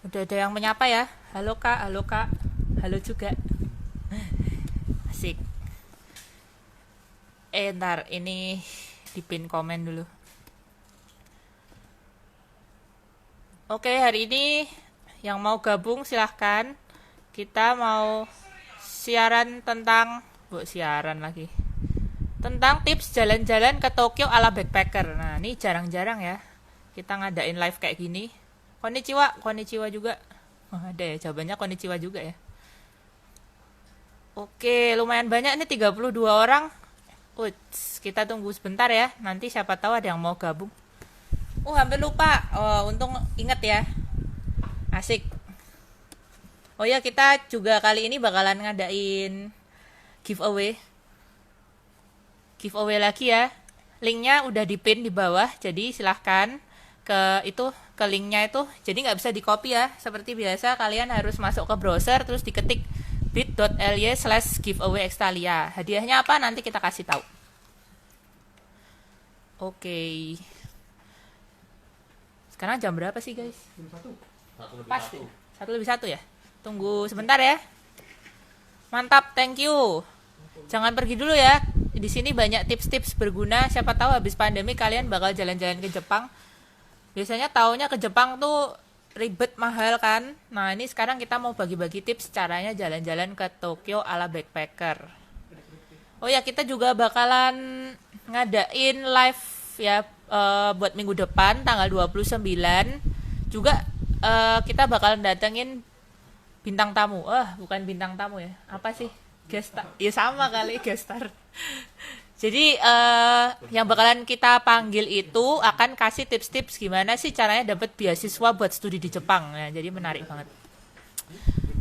Udah ada yang menyapa ya. Halo Kak, halo Kak. Halo juga. Asik. Ntar ini di pin komen dulu. Oke, hari ini yang mau gabung silahkan. Kita mau siaran tentang, siaran lagi. Tentang tips jalan-jalan ke Tokyo ala backpacker. Nah, ini jarang-jarang ya kita ngadain live kayak gini. Konnichiwa, konnichiwa juga. Oh, ada ya, jawabannya konnichiwa juga ya. Oke, lumayan banyak nih 32 orang. Uts, kita tunggu sebentar ya. Nanti siapa tahu ada yang mau gabung. Hampir lupa. Oh, untung inget ya. Asik. Oh ya, kita juga kali ini bakalan ngadain giveaway. Giveaway lagi ya. Linknya udah di pin di bawah, jadi silahkan ke linknya itu. Jadi nggak bisa di copy ya. Seperti biasa kalian harus masuk ke browser terus diketik bit.ly/giveaway Extalia. Hadiahnya apa nanti kita kasih tahu. Oke. Sekarang jam berapa sih guys? Pas 1:01 ya. Tunggu sebentar ya. Mantap, thank you. Jangan pergi dulu ya. Di sini banyak tips-tips berguna. Siapa tahu habis pandemi kalian bakal jalan-jalan ke Jepang. Biasanya taunya ke Jepang tuh ribet, mahal kan. Nah, ini sekarang kita mau bagi-bagi tips caranya jalan-jalan ke Tokyo ala backpacker. Oh ya, kita juga bakalan ngadain live ya buat minggu depan tanggal 29. Juga kita bakalan datengin bintang tamu. Bukan bintang tamu ya. Apa sih? Guest star. Ya sama kali guest star. Jadi yang bakalan kita panggil itu akan kasih tips-tips gimana sih caranya dapat beasiswa buat studi di Jepang. Ya, jadi menarik banget.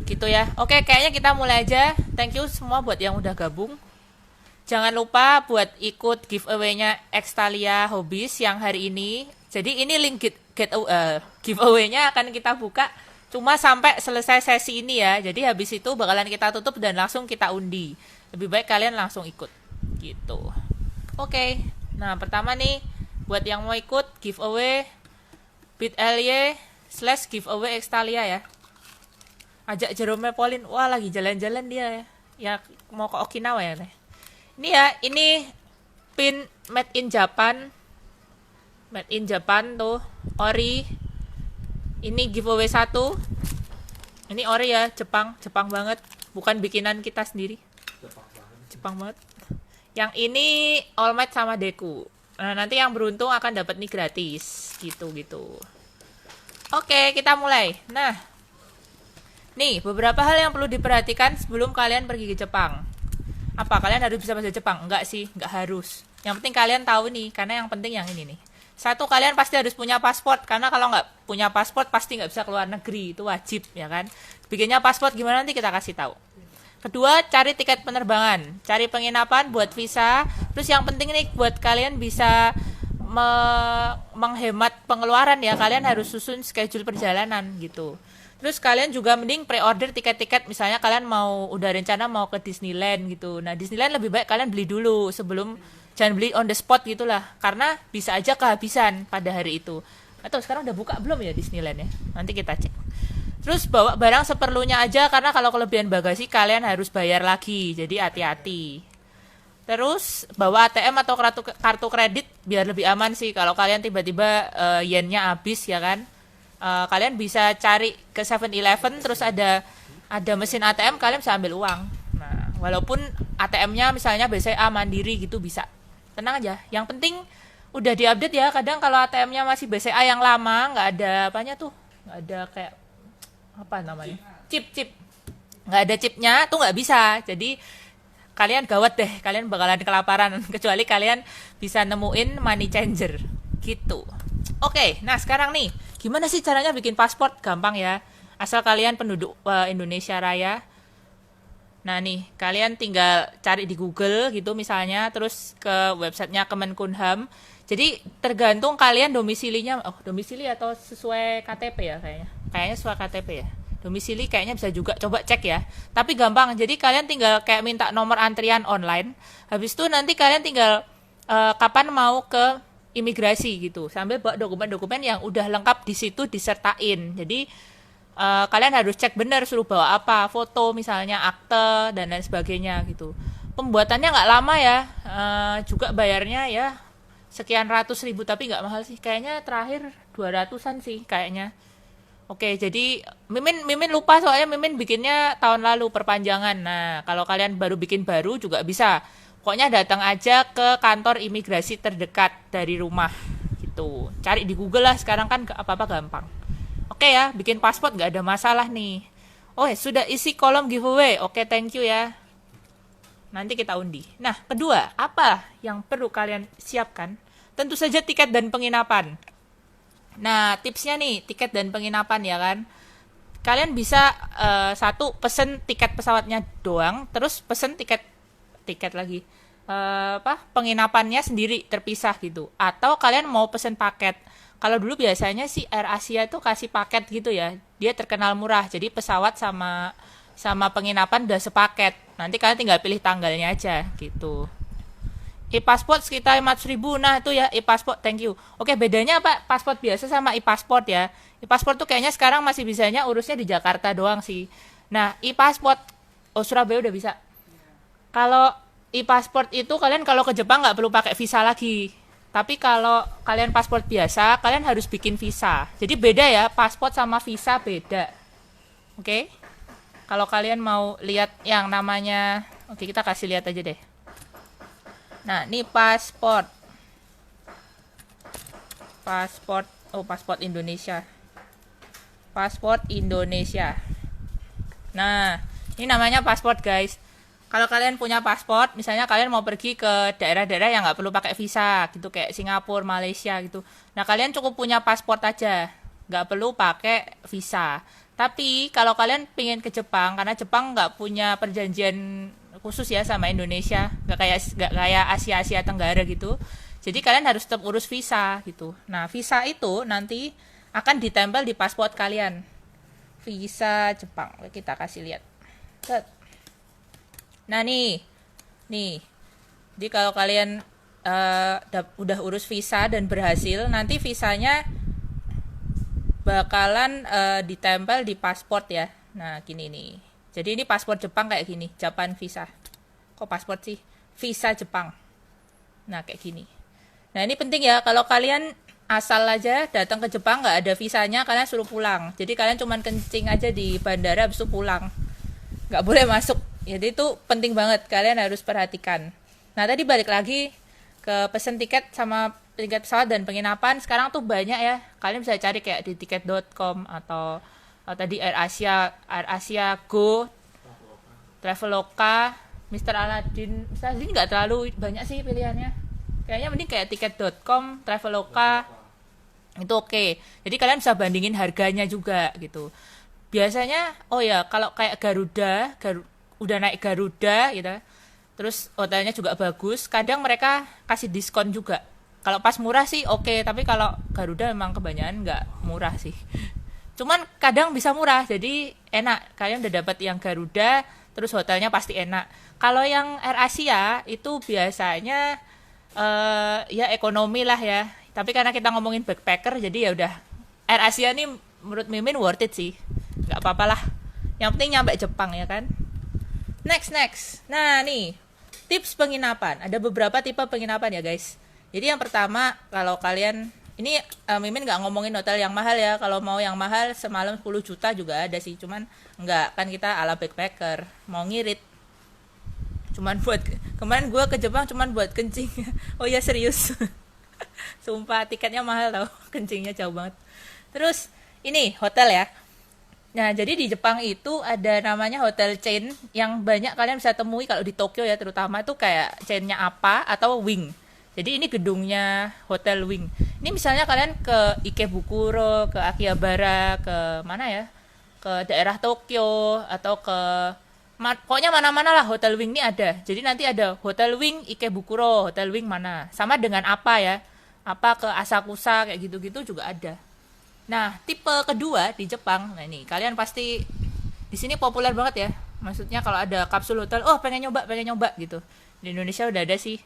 Gitu ya. Oke, kayaknya kita mulai aja. Thank you semua buat yang udah gabung. Jangan lupa buat ikut giveaway-nya Extalia Hobbies yang hari ini. Jadi ini link giveaway-nya akan kita buka cuma sampai selesai sesi ini ya. Jadi habis itu bakalan kita tutup dan langsung kita undi. Lebih baik kalian langsung ikut gitu. Oke. Nah, pertama nih buat yang mau ikut giveaway bit.ly/giveaway Extalia ya. Ajak Jerome Pauline. Wah, lagi jalan-jalan dia ya. Ya mau ke Okinawa ya. Ini ya, ini pin made in Japan. Made in Japan tuh, ori. Ini giveaway 1. Ini ori ya, Jepang banget. Bukan bikinan kita sendiri. Jepang banget. Yang ini All Might sama Deku. Nah, nanti yang beruntung akan dapat nih gratis. Gitu. Oke, kita mulai. Nah, nih beberapa hal yang perlu diperhatikan sebelum kalian pergi ke Jepang. Apa kalian harus bisa bahasa Jepang? Enggak sih, enggak harus. Yang penting kalian tahu nih, karena yang penting yang ini nih. 1, kalian pasti harus punya paspor, karena kalau nggak punya paspor pasti nggak bisa keluar negeri, itu wajib ya kan. Bikinnya paspor gimana nanti kita kasih tahu. Kedua, cari tiket penerbangan, cari penginapan buat visa. Terus yang penting nih buat kalian bisa menghemat pengeluaran ya, kalian harus susun schedule perjalanan gitu. Terus kalian juga mending pre-order tiket-tiket, misalnya kalian udah rencana mau ke Disneyland gitu. Nah, Disneyland lebih baik kalian beli dulu sebelum, jangan beli on the spot gitulah, karena bisa aja kehabisan pada hari itu. Atau sekarang udah buka belum ya Disneyland ya? Nanti kita cek. Terus bawa barang seperlunya aja, karena kalau kelebihan bagasi kalian harus bayar lagi, jadi hati-hati. Terus bawa ATM atau kartu kredit biar lebih aman sih, kalau kalian tiba-tiba yennya habis ya kan. Kalian bisa cari ke 7-Eleven, terus ada mesin ATM, kalian bisa ambil uang. Nah, walaupun ATM-nya misalnya BCA Mandiri gitu bisa. Tenang aja. Yang penting udah diupdate ya. Kadang kalau ATM-nya masih BCA yang lama, nggak ada apanya tuh, nggak ada kayak apa namanya, chip. Nggak ada chipnya tuh nggak bisa. Jadi kalian gawat deh, kalian bakalan kelaparan kecuali kalian bisa nemuin money changer gitu. Oke, nah sekarang nih, gimana sih caranya bikin paspor? Gampang ya, asal kalian penduduk Indonesia Raya. Nah nih, kalian tinggal cari di Google gitu misalnya, terus ke websitenya Kemenkumham. Jadi tergantung kalian domisilinya, domisili atau sesuai KTP ya kayaknya sesuai KTP ya. Domisili kayaknya bisa juga, coba cek ya. Tapi gampang, jadi kalian tinggal kayak minta nomor antrian online. Habis itu nanti kalian tinggal kapan mau ke imigrasi gitu, sambil bawa dokumen-dokumen yang udah lengkap di situ disertain. Jadi kalian harus cek bener suruh bawa apa, foto misalnya, akte dan lain sebagainya gitu. Pembuatannya nggak lama ya, juga bayarnya ya sekian ratus ribu, tapi nggak mahal sih, kayaknya terakhir 200-an sih kayaknya. Oke, jadi Mimin lupa soalnya Mimin bikinnya tahun lalu perpanjangan. Nah, kalau kalian baru bikin baru juga bisa. Pokoknya datang aja ke kantor imigrasi terdekat dari rumah gitu. Cari di Google lah, sekarang kan apa-apa gampang. Oke ya, bikin paspor nggak ada masalah nih. Oh, sudah isi kolom giveaway. Oke, thank you ya. Nanti kita undi. Nah, kedua, apa yang perlu kalian siapkan? Tentu saja tiket dan penginapan. Nah, tipsnya nih, tiket dan penginapan ya kan. Kalian bisa satu pesen tiket pesawatnya doang, terus pesen tiket lagi. Penginapannya sendiri terpisah gitu. Atau kalian mau pesen paket. Kalau dulu biasanya sih Air Asia itu kasih paket gitu ya. Dia terkenal murah. Jadi pesawat sama penginapan udah sepaket. Nanti kalian tinggal pilih tanggalnya aja gitu. E-passport sekitar 500 ribu. Nah itu ya e-passport, thank you. Oke, bedanya apa pasport biasa sama e-passport ya? E-passport tuh kayaknya sekarang masih bisanya urusnya di Jakarta doang sih. Nah e-passport, oh Surabaya udah bisa. Kalau e-passport itu kalian kalau ke Jepang nggak perlu pakai visa lagi. Tapi kalau kalian paspor biasa, kalian harus bikin visa. Jadi beda ya, paspor sama visa beda. Oke? Kalau kalian mau lihat yang namanya, oke kita kasih lihat aja deh. Nah, ini paspor. Paspor Indonesia. Paspor Indonesia. Nah, ini namanya paspor guys. Kalau kalian punya paspor, misalnya kalian mau pergi ke daerah-daerah yang nggak perlu pakai visa, gitu kayak Singapura, Malaysia gitu. Nah, kalian cukup punya paspor aja, nggak perlu pakai visa. Tapi kalau kalian pengen ke Jepang, karena Jepang nggak punya perjanjian khusus ya sama Indonesia, nggak kayak Asia Tenggara gitu. Jadi kalian harus tetap urus visa gitu. Nah, visa itu nanti akan ditempel di paspor kalian. Visa Jepang, kita kasih lihat. Nah nih. Jadi kalau kalian udah urus visa dan berhasil, nanti visanya bakalan ditempel di paspor ya. Nah gini nih. Jadi ini paspor Jepang kayak gini, Japan visa. Kok paspor sih? Visa Jepang. Nah kayak gini. Nah ini penting ya, kalau kalian asal aja datang ke Jepang nggak ada visanya, kalian suruh pulang. Jadi kalian cuman kencing aja di bandara, habis itu pulang. Nggak boleh masuk. Jadi itu penting banget, kalian harus perhatikan. Nah tadi balik lagi ke pesen tiket sama tiket pesawat dan penginapan. Sekarang tuh banyak ya, kalian bisa cari kayak di tiket.com atau tadi Air Asia Go, Traveloka, Mr. Aladin nggak terlalu banyak sih pilihannya. Kayaknya mending kayak tiket.com, Traveloka, itu oke. Jadi kalian bisa bandingin harganya juga gitu. Biasanya, oh ya, kalau kayak Garuda, udah naik Garuda gitu, terus hotelnya juga bagus, kadang mereka kasih diskon juga. Kalau pas murah sih oke, tapi kalau Garuda memang kebanyakan nggak murah sih. Cuman kadang bisa murah, jadi enak. Kalian udah dapat yang Garuda, terus hotelnya pasti enak. Kalau yang Air Asia itu biasanya ya ekonomi lah ya. Tapi karena kita ngomongin backpacker, jadi ya udah. Air Asia nih menurut Mimin worth it sih. Nggak apa-apa lah. Yang penting nyampe Jepang ya kan. Next. Nah nih, tips penginapan. Ada beberapa tipe penginapan ya guys. Jadi yang pertama, kalau kalian ini Mimin nggak ngomongin hotel yang mahal ya. Kalau mau yang mahal semalam 10 juta juga ada sih. Cuman nggak, kan kita ala backpacker. Mau ngirit. Cuman buat, kemarin gue ke Jepang cuman buat kencing. Oh ya serius. Sumpah tiketnya mahal tau. Kencingnya jauh banget. Terus ini hotel ya. Nah jadi di Jepang itu ada namanya hotel chain yang banyak kalian bisa temui kalau di Tokyo ya, terutama itu kayak chainnya apa atau Wing. Jadi ini gedungnya Hotel Wing. Ini misalnya kalian ke Ikebukuro, ke Akihabara, ke mana ya? Ke daerah Tokyo atau ke pokoknya mana-mana lah Hotel Wing ini ada. Jadi nanti ada Hotel Wing Ikebukuro, Hotel Wing mana. Sama dengan apa ya? Apa ke Asakusa kayak gitu-gitu juga ada. Nah, tipe kedua di Jepang. Nah, ini kalian pasti di sini populer banget ya. Maksudnya kalau ada kapsul hotel, oh pengen nyoba gitu. Di Indonesia udah ada sih.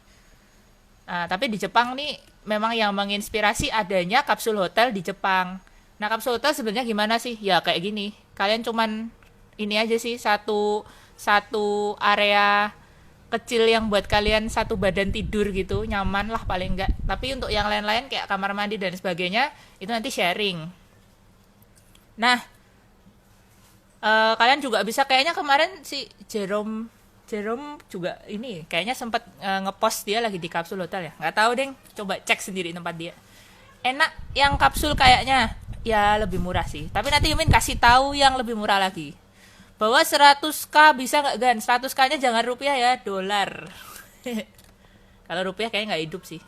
Nah, tapi di Jepang nih memang yang menginspirasi adanya kapsul hotel di Jepang. Nah, kapsul hotel sebenarnya gimana sih? Ya kayak gini. Kalian cuman ini aja sih, satu satu area kecil yang buat kalian satu badan tidur gitu, nyaman lah paling enggak. Tapi untuk yang lain-lain kayak kamar mandi dan sebagainya itu nanti sharing. Nah, kalian juga bisa, kayaknya kemarin si Jerome Jerome juga ini kayaknya sempat ngepost dia lagi di kapsul hotel ya. Nggak tahu deh, coba cek sendiri tempat dia. Enak yang kapsul kayaknya, ya lebih murah sih. Tapi nanti Yumin kasih tahu yang lebih murah lagi. Bahwa 100k bisa nggak Gan? 100k-nya jangan rupiah ya, dolar. Kalau rupiah kayaknya nggak hidup sih.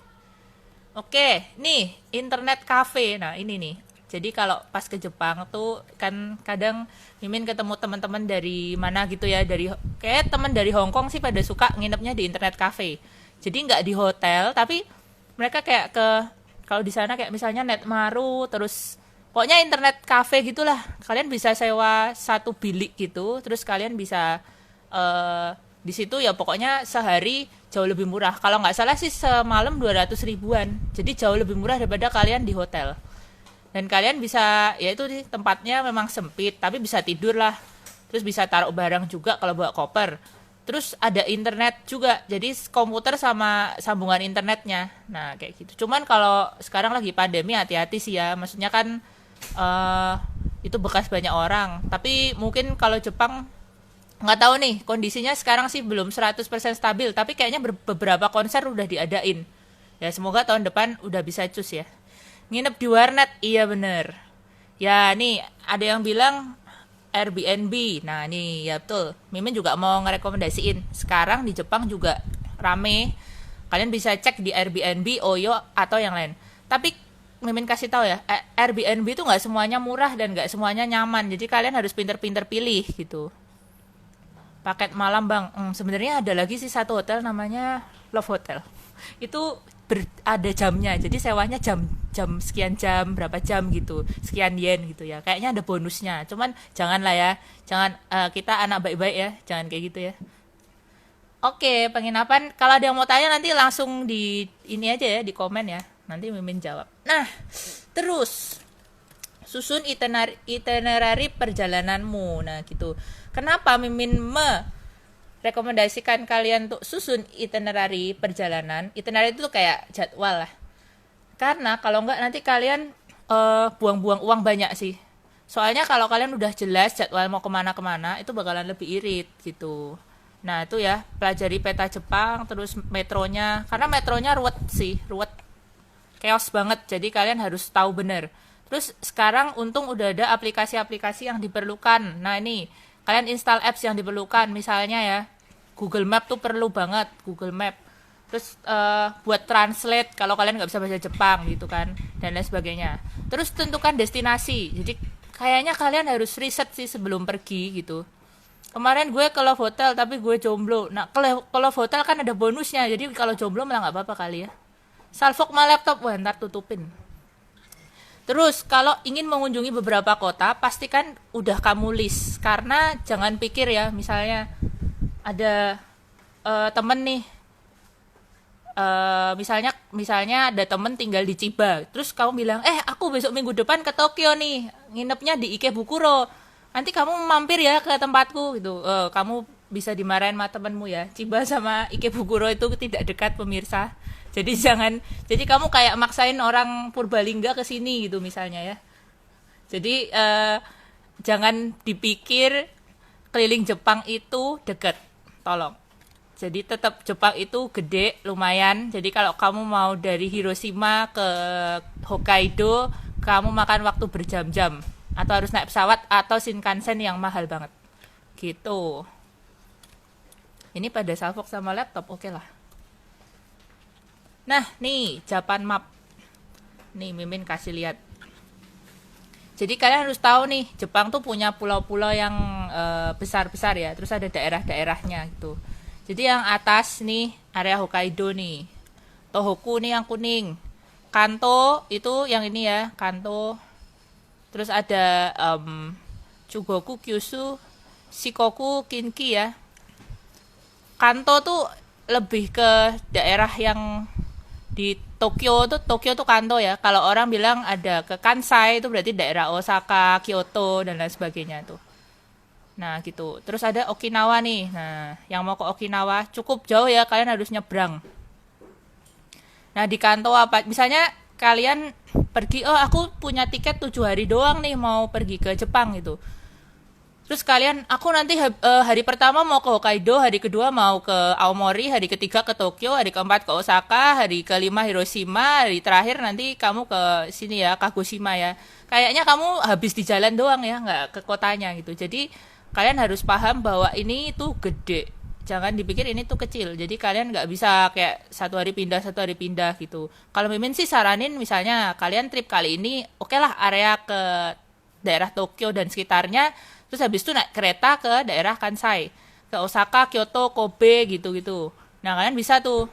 Oke, nih internet cafe. Nah ini nih. Jadi kalau pas ke Jepang tuh kan kadang Mimin ketemu teman-teman dari mana gitu ya, dari kayak teman dari Hong Kong sih pada suka nginepnya di internet cafe. Jadi nggak di hotel, tapi mereka kayak ke, kalau di sana kayak misalnya Netmaru, terus pokoknya internet cafe gitulah. Kalian bisa sewa satu bilik gitu, terus kalian bisa di situ ya pokoknya sehari jauh lebih murah. Kalau nggak salah sih semalam 200 ribuan. Jadi jauh lebih murah daripada kalian di hotel. Dan kalian bisa, ya itu di tempatnya memang sempit, tapi bisa tidur lah. Terus bisa taruh barang juga kalau bawa koper. Terus ada internet juga, jadi komputer sama sambungan internetnya. Nah kayak gitu. Cuman kalau sekarang lagi pandemi hati-hati sih ya. Maksudnya kan itu bekas banyak orang. Tapi mungkin kalau Jepang nggak tahu nih, kondisinya sekarang sih belum 100% stabil. Tapi kayaknya beberapa konser udah diadain. Ya semoga tahun depan udah bisa cus ya. Nginep di warnet, iya bener. Ya nih ada yang bilang Airbnb. Nah nih ya betul, Mimin juga mau ngerekomendasiin. Sekarang di Jepang juga rame. Kalian bisa cek di Airbnb, Oyo atau yang lain. Tapi Mimin kasih tahu ya, Airbnb itu nggak semuanya murah dan nggak semuanya nyaman. Jadi kalian harus pinter-pinter pilih gitu. Paket malam bang, sebenarnya ada lagi sih satu hotel namanya Love Hotel. Itu ada jamnya, jadi sewanya jam sekian jam, berapa jam gitu, sekian yen gitu ya. Kayaknya ada bonusnya, cuman jangan lah ya, jangan, kita anak baik-baik ya, jangan kayak gitu ya. Oke, penginapan kalau ada yang mau tanya nanti langsung di ini aja ya, di komen ya, nanti Mimin jawab. Nah terus susun itinerary perjalananmu, nah gitu. Kenapa Mimin rekomendasikan kalian untuk susun itinerary perjalanan? Itinerary itu kayak jadwal lah. Karena kalau enggak nanti kalian buang-buang uang banyak sih. Soalnya kalau kalian udah jelas jadwal mau kemana-kemana, itu bakalan lebih irit gitu. Nah itu ya, pelajari peta Jepang, terus metronya. Karena metronya ruwet sih, ruwet. Chaos banget, jadi kalian harus tahu bener. Terus sekarang untung udah ada aplikasi-aplikasi yang diperlukan. Nah ini, kalian install apps yang diperlukan. Misalnya ya, Google Map tuh perlu banget, Google Map. Terus buat translate kalau kalian nggak bisa bahasa Jepang gitu kan, dan lain sebagainya. Terus tentukan destinasi. Jadi kayaknya kalian harus riset sih sebelum pergi gitu. Kemarin gue ke Love Hotel tapi gue jomblo. Nah ke Love Hotel kan ada bonusnya, jadi kalau jomblo malah nggak apa-apa kali ya. Salfok ma laptop, wah ntar tutupin. Terus kalau ingin mengunjungi beberapa kota, pastikan udah kamu list. Karena jangan pikir ya, misalnya ada temen nih, misalnya ada temen tinggal di Chiba, terus kamu bilang, aku besok minggu depan ke Tokyo nih, nginepnya di Ikebukuro, nanti kamu mampir ya ke tempatku gitu. Kamu bisa dimarahin sama temenmu ya. Chiba sama Ikebukuro itu tidak dekat pemirsa. Jadi jadi kamu kayak maksain orang Purbalingga ke sini gitu misalnya ya. Jadi jangan dipikir keliling Jepang itu deket, tolong. Jadi tetap Jepang itu gede, lumayan. Jadi kalau kamu mau dari Hiroshima ke Hokkaido, kamu makan waktu berjam-jam. Atau harus naik pesawat atau Shinkansen yang mahal banget. Gitu. Ini pada salfok sama laptop, oke lah. Nah, nih Japan Map. Nih Mimin kasih lihat. Jadi kalian harus tahu nih, Jepang tuh punya pulau-pulau yang besar-besar ya. Terus ada daerah-daerahnya gitu. Jadi yang atas nih area Hokkaido nih. Tohoku nih yang kuning. Kanto itu yang ini ya, Kanto. Terus ada Chugoku, Kyushu, Shikoku, Kinki ya. Kanto tuh lebih ke daerah yang di Tokyo tuh Kanto ya. Kalau orang bilang ada ke Kansai itu berarti daerah Osaka, Kyoto dan lain sebagainya tuh. Nah, gitu. Terus ada Okinawa nih. Nah, yang mau ke Okinawa cukup jauh ya, kalian harus nyebrang. Nah, di Kanto apa? Misalnya kalian pergi, oh aku punya tiket 7 hari doang nih mau pergi ke Jepang gitu. Terus kalian, aku nanti hari pertama mau ke Hokkaido, hari kedua mau ke Aomori, hari ketiga ke Tokyo, hari keempat ke Osaka, hari kelima Hiroshima, hari terakhir nanti kamu ke sini ya, Kagoshima ya. Kayaknya kamu habis di jalan doang ya, nggak ke kotanya gitu. Jadi kalian harus paham bahwa ini tuh gede. Jangan dipikir ini tuh kecil. Jadi kalian nggak bisa kayak satu hari pindah gitu. Kalau Mimin sih saranin misalnya kalian trip kali ini, oke lah area ke daerah Tokyo dan sekitarnya. Terus habis itu naik kereta ke daerah Kansai. Ke Osaka, Kyoto, Kobe gitu-gitu. Nah kalian bisa tuh.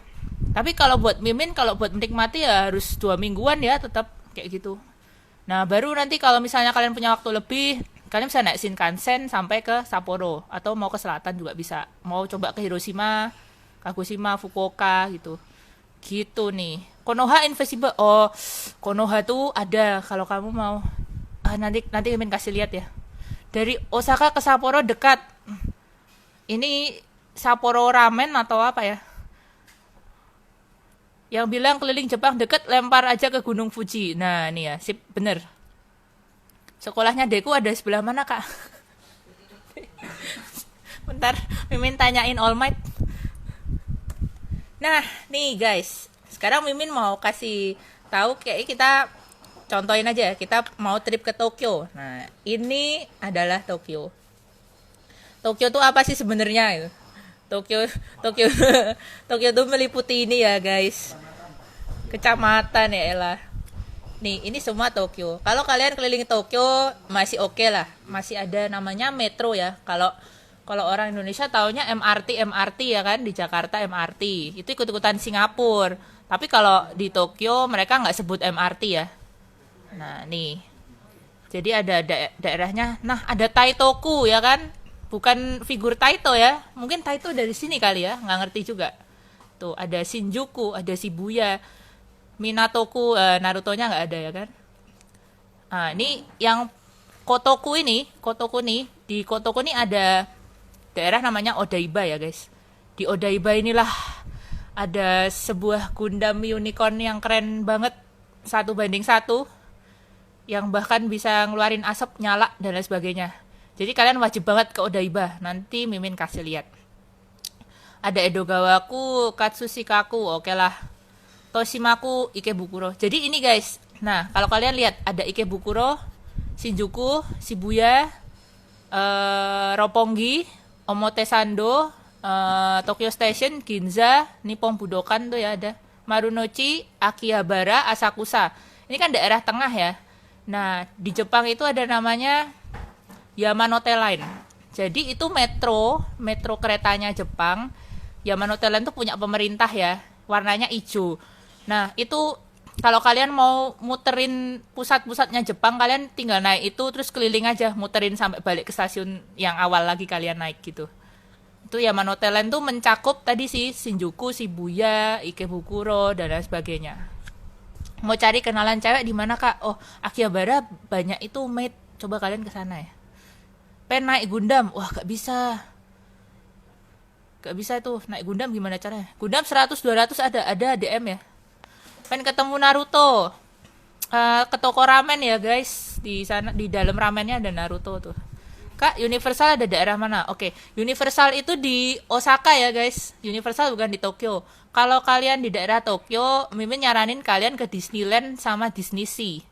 Tapi kalau buat Mimin, kalau buat menikmati ya harus 2 mingguan ya tetap kayak gitu. Nah, baru nanti kalau misalnya kalian punya waktu lebih, kalian bisa naik Shinkansen sampai ke Sapporo atau mau ke selatan juga bisa. Mau coba ke Hiroshima, Kagoshima, Fukuoka gitu. Gitu nih. Konoha Invisible. Oh, Konoha tuh ada kalau kamu mau. Nanti Mimin kasih lihat ya. Dari Osaka ke Sapporo dekat. Ini Sapporo Ramen atau apa ya? Yang bilang keliling Jepang deket, lempar aja ke Gunung Fuji. Nah, ini ya, sip, bener. Sekolahnya Deku ada sebelah mana, Kak? Bentar, Mimin tanyain All Might. Nah, nih guys. Sekarang Mimin mau kasih tahu kayak kita contohin aja, kita mau trip ke Tokyo. Nah, ini adalah Tokyo. Tokyo tuh apa sih sebenarnya itu? Tokyo Tokyo Tokyo tuh meliputi ini ya guys, kecamatan ya elah. Nih ini semua Tokyo. Kalau kalian keliling Tokyo masih oke lah, masih ada namanya metro ya. Kalau kalau orang Indonesia taunya MRT ya kan, di Jakarta MRT itu ikut-ikutan Singapura. Tapi kalau di Tokyo mereka nggak sebut MRT ya. Nah nih, jadi ada daerahnya. Nah ada Taitoku ya kan, bukan figur Taito ya, mungkin Taito dari sini kali ya, nggak ngerti juga. Tuh ada Shinjuku, ada Shibuya, Minatoku, Naruto-nya nggak ada ya kan. Nah ini yang Kotoku nih, di Kotoku nih ada daerah namanya Odaiba ya guys. Di Odaiba inilah ada sebuah Gundam unicorn yang keren banget, 1:1, yang bahkan bisa ngeluarin asap nyala dan lain sebagainya. Jadi kalian wajib banget ke Odaiba. Nanti Mimin kasih lihat. Ada Edogawaku, Katsushikaku, oke lah. Toshimaku, Ikebukuro. Jadi ini guys. Nah, kalau kalian lihat ada Ikebukuro, Shinjuku, Shibuya, Roppongi, Omotesando, Tokyo Station, Ginza, Nippon Budokan tuh ya ada. Marunouchi, Akihabara, Asakusa. Ini kan daerah tengah ya. Nah, di Jepang itu ada namanya Yamanote Line. Jadi itu metro keretanya Jepang. Yamanote Line tuh punya pemerintah ya, warnanya hijau. Nah, itu kalau kalian mau muterin pusat-pusatnya Jepang, kalian tinggal naik itu terus keliling aja, muterin sampai balik ke stasiun yang awal lagi kalian naik gitu. Itu Yamanote Line tuh mencakup tadi sih Shinjuku, Shibuya, Ikebukuro dan lain sebagainya. Mau cari kenalan cewek di mana Kak? Oh, Akihabara banyak itu maid. Coba kalian ke sana ya. Pengen naik Gundam, wah gak bisa tuh naik Gundam, gimana caranya? Gundam 100-200 ada DM ya. Pengen ketemu Naruto, ke toko ramen ya guys, di sana di dalam ramennya ada Naruto tuh. Kak, Universal ada daerah mana? Oke, Universal itu di Osaka ya guys. Universal bukan di Tokyo. Kalau kalian di daerah Tokyo, Mimin nyaranin kalian ke Disneyland sama Disney Sea.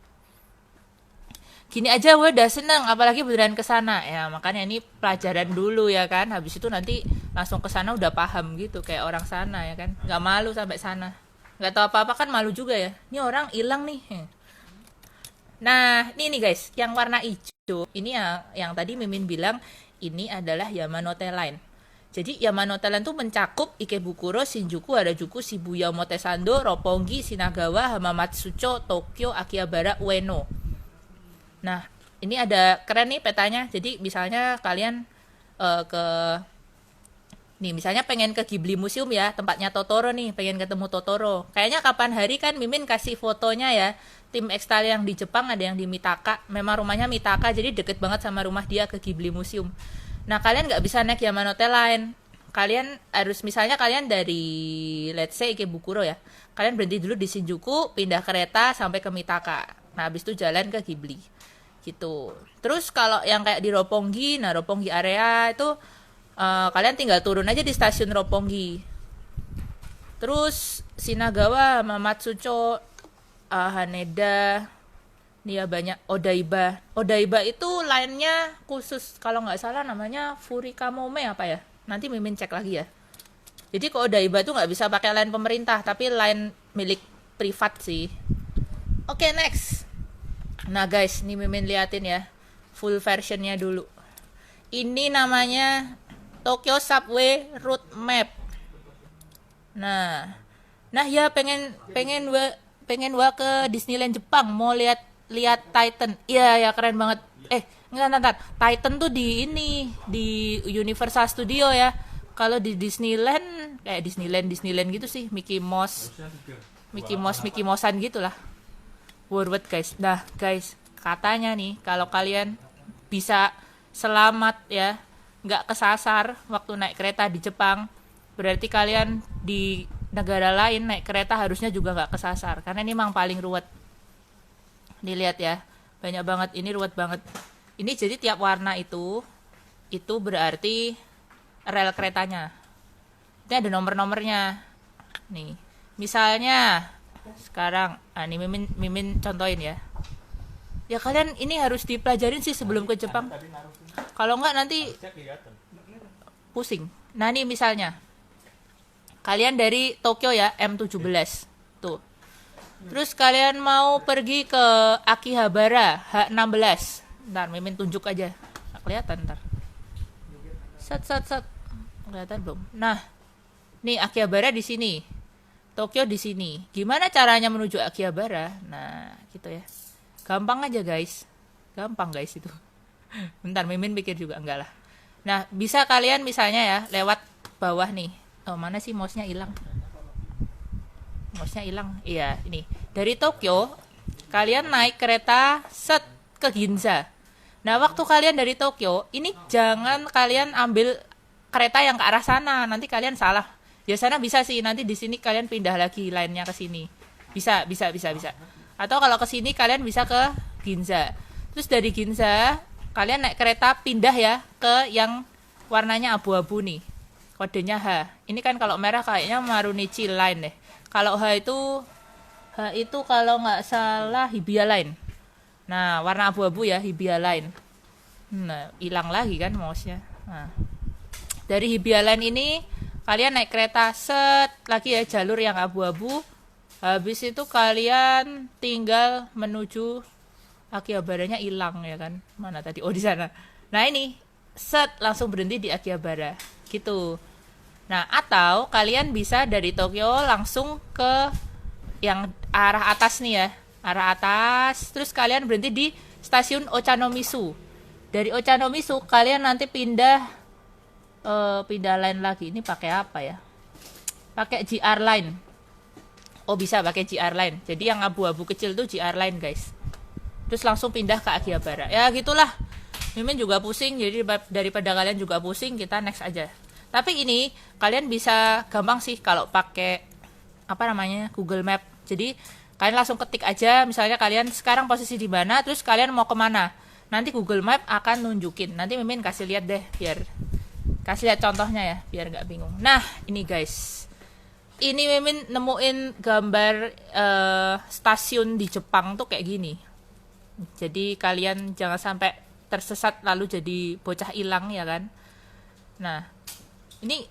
Gini aja gue udah seneng, apalagi beneran ke sana ya. Makanya ini pelajaran dulu ya kan. Habis itu nanti langsung ke sana udah paham gitu kayak orang sana ya kan. Nggak malu sampai sana. Nggak tahu apa-apa kan malu juga ya. Ini orang hilang nih. Nah, ini nih guys, yang warna hijau. Ini yang tadi Mimin bilang ini adalah Yamanote Line. Jadi Yamanote Line tuh mencakup Ikebukuro, Shinjuku, Harajuku, Shibuya, Omotesando, Roppongi, Shinagawa, Hamamatsucho, Tokyo, Akihabara, Ueno. Nah, ini ada keren nih petanya. Jadi misalnya kalian ke Nih, misalnya pengen ke Ghibli Museum ya, tempatnya Totoro nih, pengen ketemu Totoro. Kayaknya kapan hari kan Mimin kasih fotonya ya. Tim X-Style yang di Jepang ada yang di Mitaka. Memang rumahnya Mitaka, jadi deket banget sama rumah dia ke Ghibli Museum. Nah, kalian nggak bisa naik Yamanote Line. Kalian harus, misalnya kalian dari, let's say Ikebukuro ya. Kalian berhenti dulu di Shinjuku, pindah kereta sampai ke Mitaka. Nah, habis itu jalan ke Ghibli. Gitu. Terus kalau yang kayak di Roppongi, nah Roppongi area itu kalian tinggal turun aja di stasiun Roppongi. Terus Shinagawa, Mamatsucho, Haneda, nih ya banyak Odaiba. Odaiba itu line-nya khusus, kalau nggak salah namanya Furikamome apa ya? Nanti Mimin cek lagi ya. Jadi ke Odaiba tuh nggak bisa pakai line pemerintah, tapi line milik privat sih. Oke, next. Nah guys, ini Mimin liatin ya, full versionnya dulu. Ini namanya Tokyo Subway Route Map. Nah ya pengen ke Disneyland Jepang, mau lihat Titan. Iya ya, keren banget. Enggak. Titan tuh di ini, di Universal Studio ya. Kalau di Disneyland kayak Disneyland gitu sih, Mickey Mousean gitulah. Worth guys. Nah guys, katanya nih kalau kalian bisa selamat ya, nggak kesasar waktu naik kereta di Jepang, berarti kalian di negara lain naik kereta harusnya juga nggak kesasar, karena ini memang paling ruwet. Dilihat ya, banyak banget, ini ruwet banget. Ini jadi tiap warna itu berarti rel keretanya. Ini ada nomor-nomornya. Nih, misalnya sekarang, ini Mimin contohin ya. Ya kalian ini harus dipelajarin sih sebelum ke Jepang. Kalau enggak nanti pusing. Nah ini misalnya, kalian dari Tokyo ya, M17. Tuh. Terus kalian mau pergi ke Akihabara, H16. Ntar Mimin tunjuk aja. Nggak kelihatan ntar. Set. Kelihatan belum? Nah, nih Akihabara di sini. Tokyo di sini. Gimana caranya menuju Akihabara? Nah, gitu ya. Gampang aja guys. Gampang guys itu. Bentar, Mimin pikir juga, enggak lah. Nah, bisa kalian misalnya ya lewat bawah nih. Oh, mana sih mouse-nya hilang? Mouse-nya hilang. Iya, ini. Dari Tokyo, kalian naik kereta set ke Ginza. Nah, waktu kalian dari Tokyo, ini jangan kalian ambil kereta yang ke arah sana, nanti kalian salah. Ya sana bisa sih, nanti di sini kalian pindah lagi line-nya ke sini. Bisa. Atau kalau ke sini kalian bisa ke Ginza. Terus dari Ginza kalian naik kereta pindah ya ke yang warnanya abu-abu nih. Kodenya H. Ini kan kalau merah kayaknya Marunichi Line deh. Kalau H itu kalau nggak salah Hibiya Line. Nah, warna abu-abu ya Hibiya Line. Nah, hilang lagi kan mouse-nya. Nah, dari Hibiya Line ini kalian naik kereta set lagi ya jalur yang abu-abu. Habis itu kalian tinggal menuju Akihabaranya, hilang ya kan. Mana tadi? Oh, di sana. Nah, ini set langsung berhenti di Akihabara. Gitu. Nah, atau kalian bisa dari Tokyo langsung ke yang arah atas nih ya. Arah atas, terus kalian berhenti di stasiun Ochanomizu. Dari Ochanomizu kalian nanti pindah line lagi. Ini pakai apa ya? Pakai GR Line. Oh, bisa pakai GR Line. Jadi yang abu-abu kecil tuh GR Line, guys. Terus langsung pindah ke Akihabara. Ya gitulah. Mimin juga pusing, jadi daripada kalian juga pusing, kita next aja. Tapi ini kalian bisa gampang sih kalau pakai Google Map. Jadi kalian langsung ketik aja, misalnya kalian sekarang posisi di mana, terus kalian mau kemana. Nanti Google Map akan nunjukin. Nanti Mimin kasih lihat deh, kasih lihat contohnya ya, biar nggak bingung. Nah, ini guys. Ini Mimin nemuin gambar stasiun di Jepang tuh kayak gini. Jadi kalian jangan sampai tersesat lalu jadi bocah hilang ya kan. Nah, ini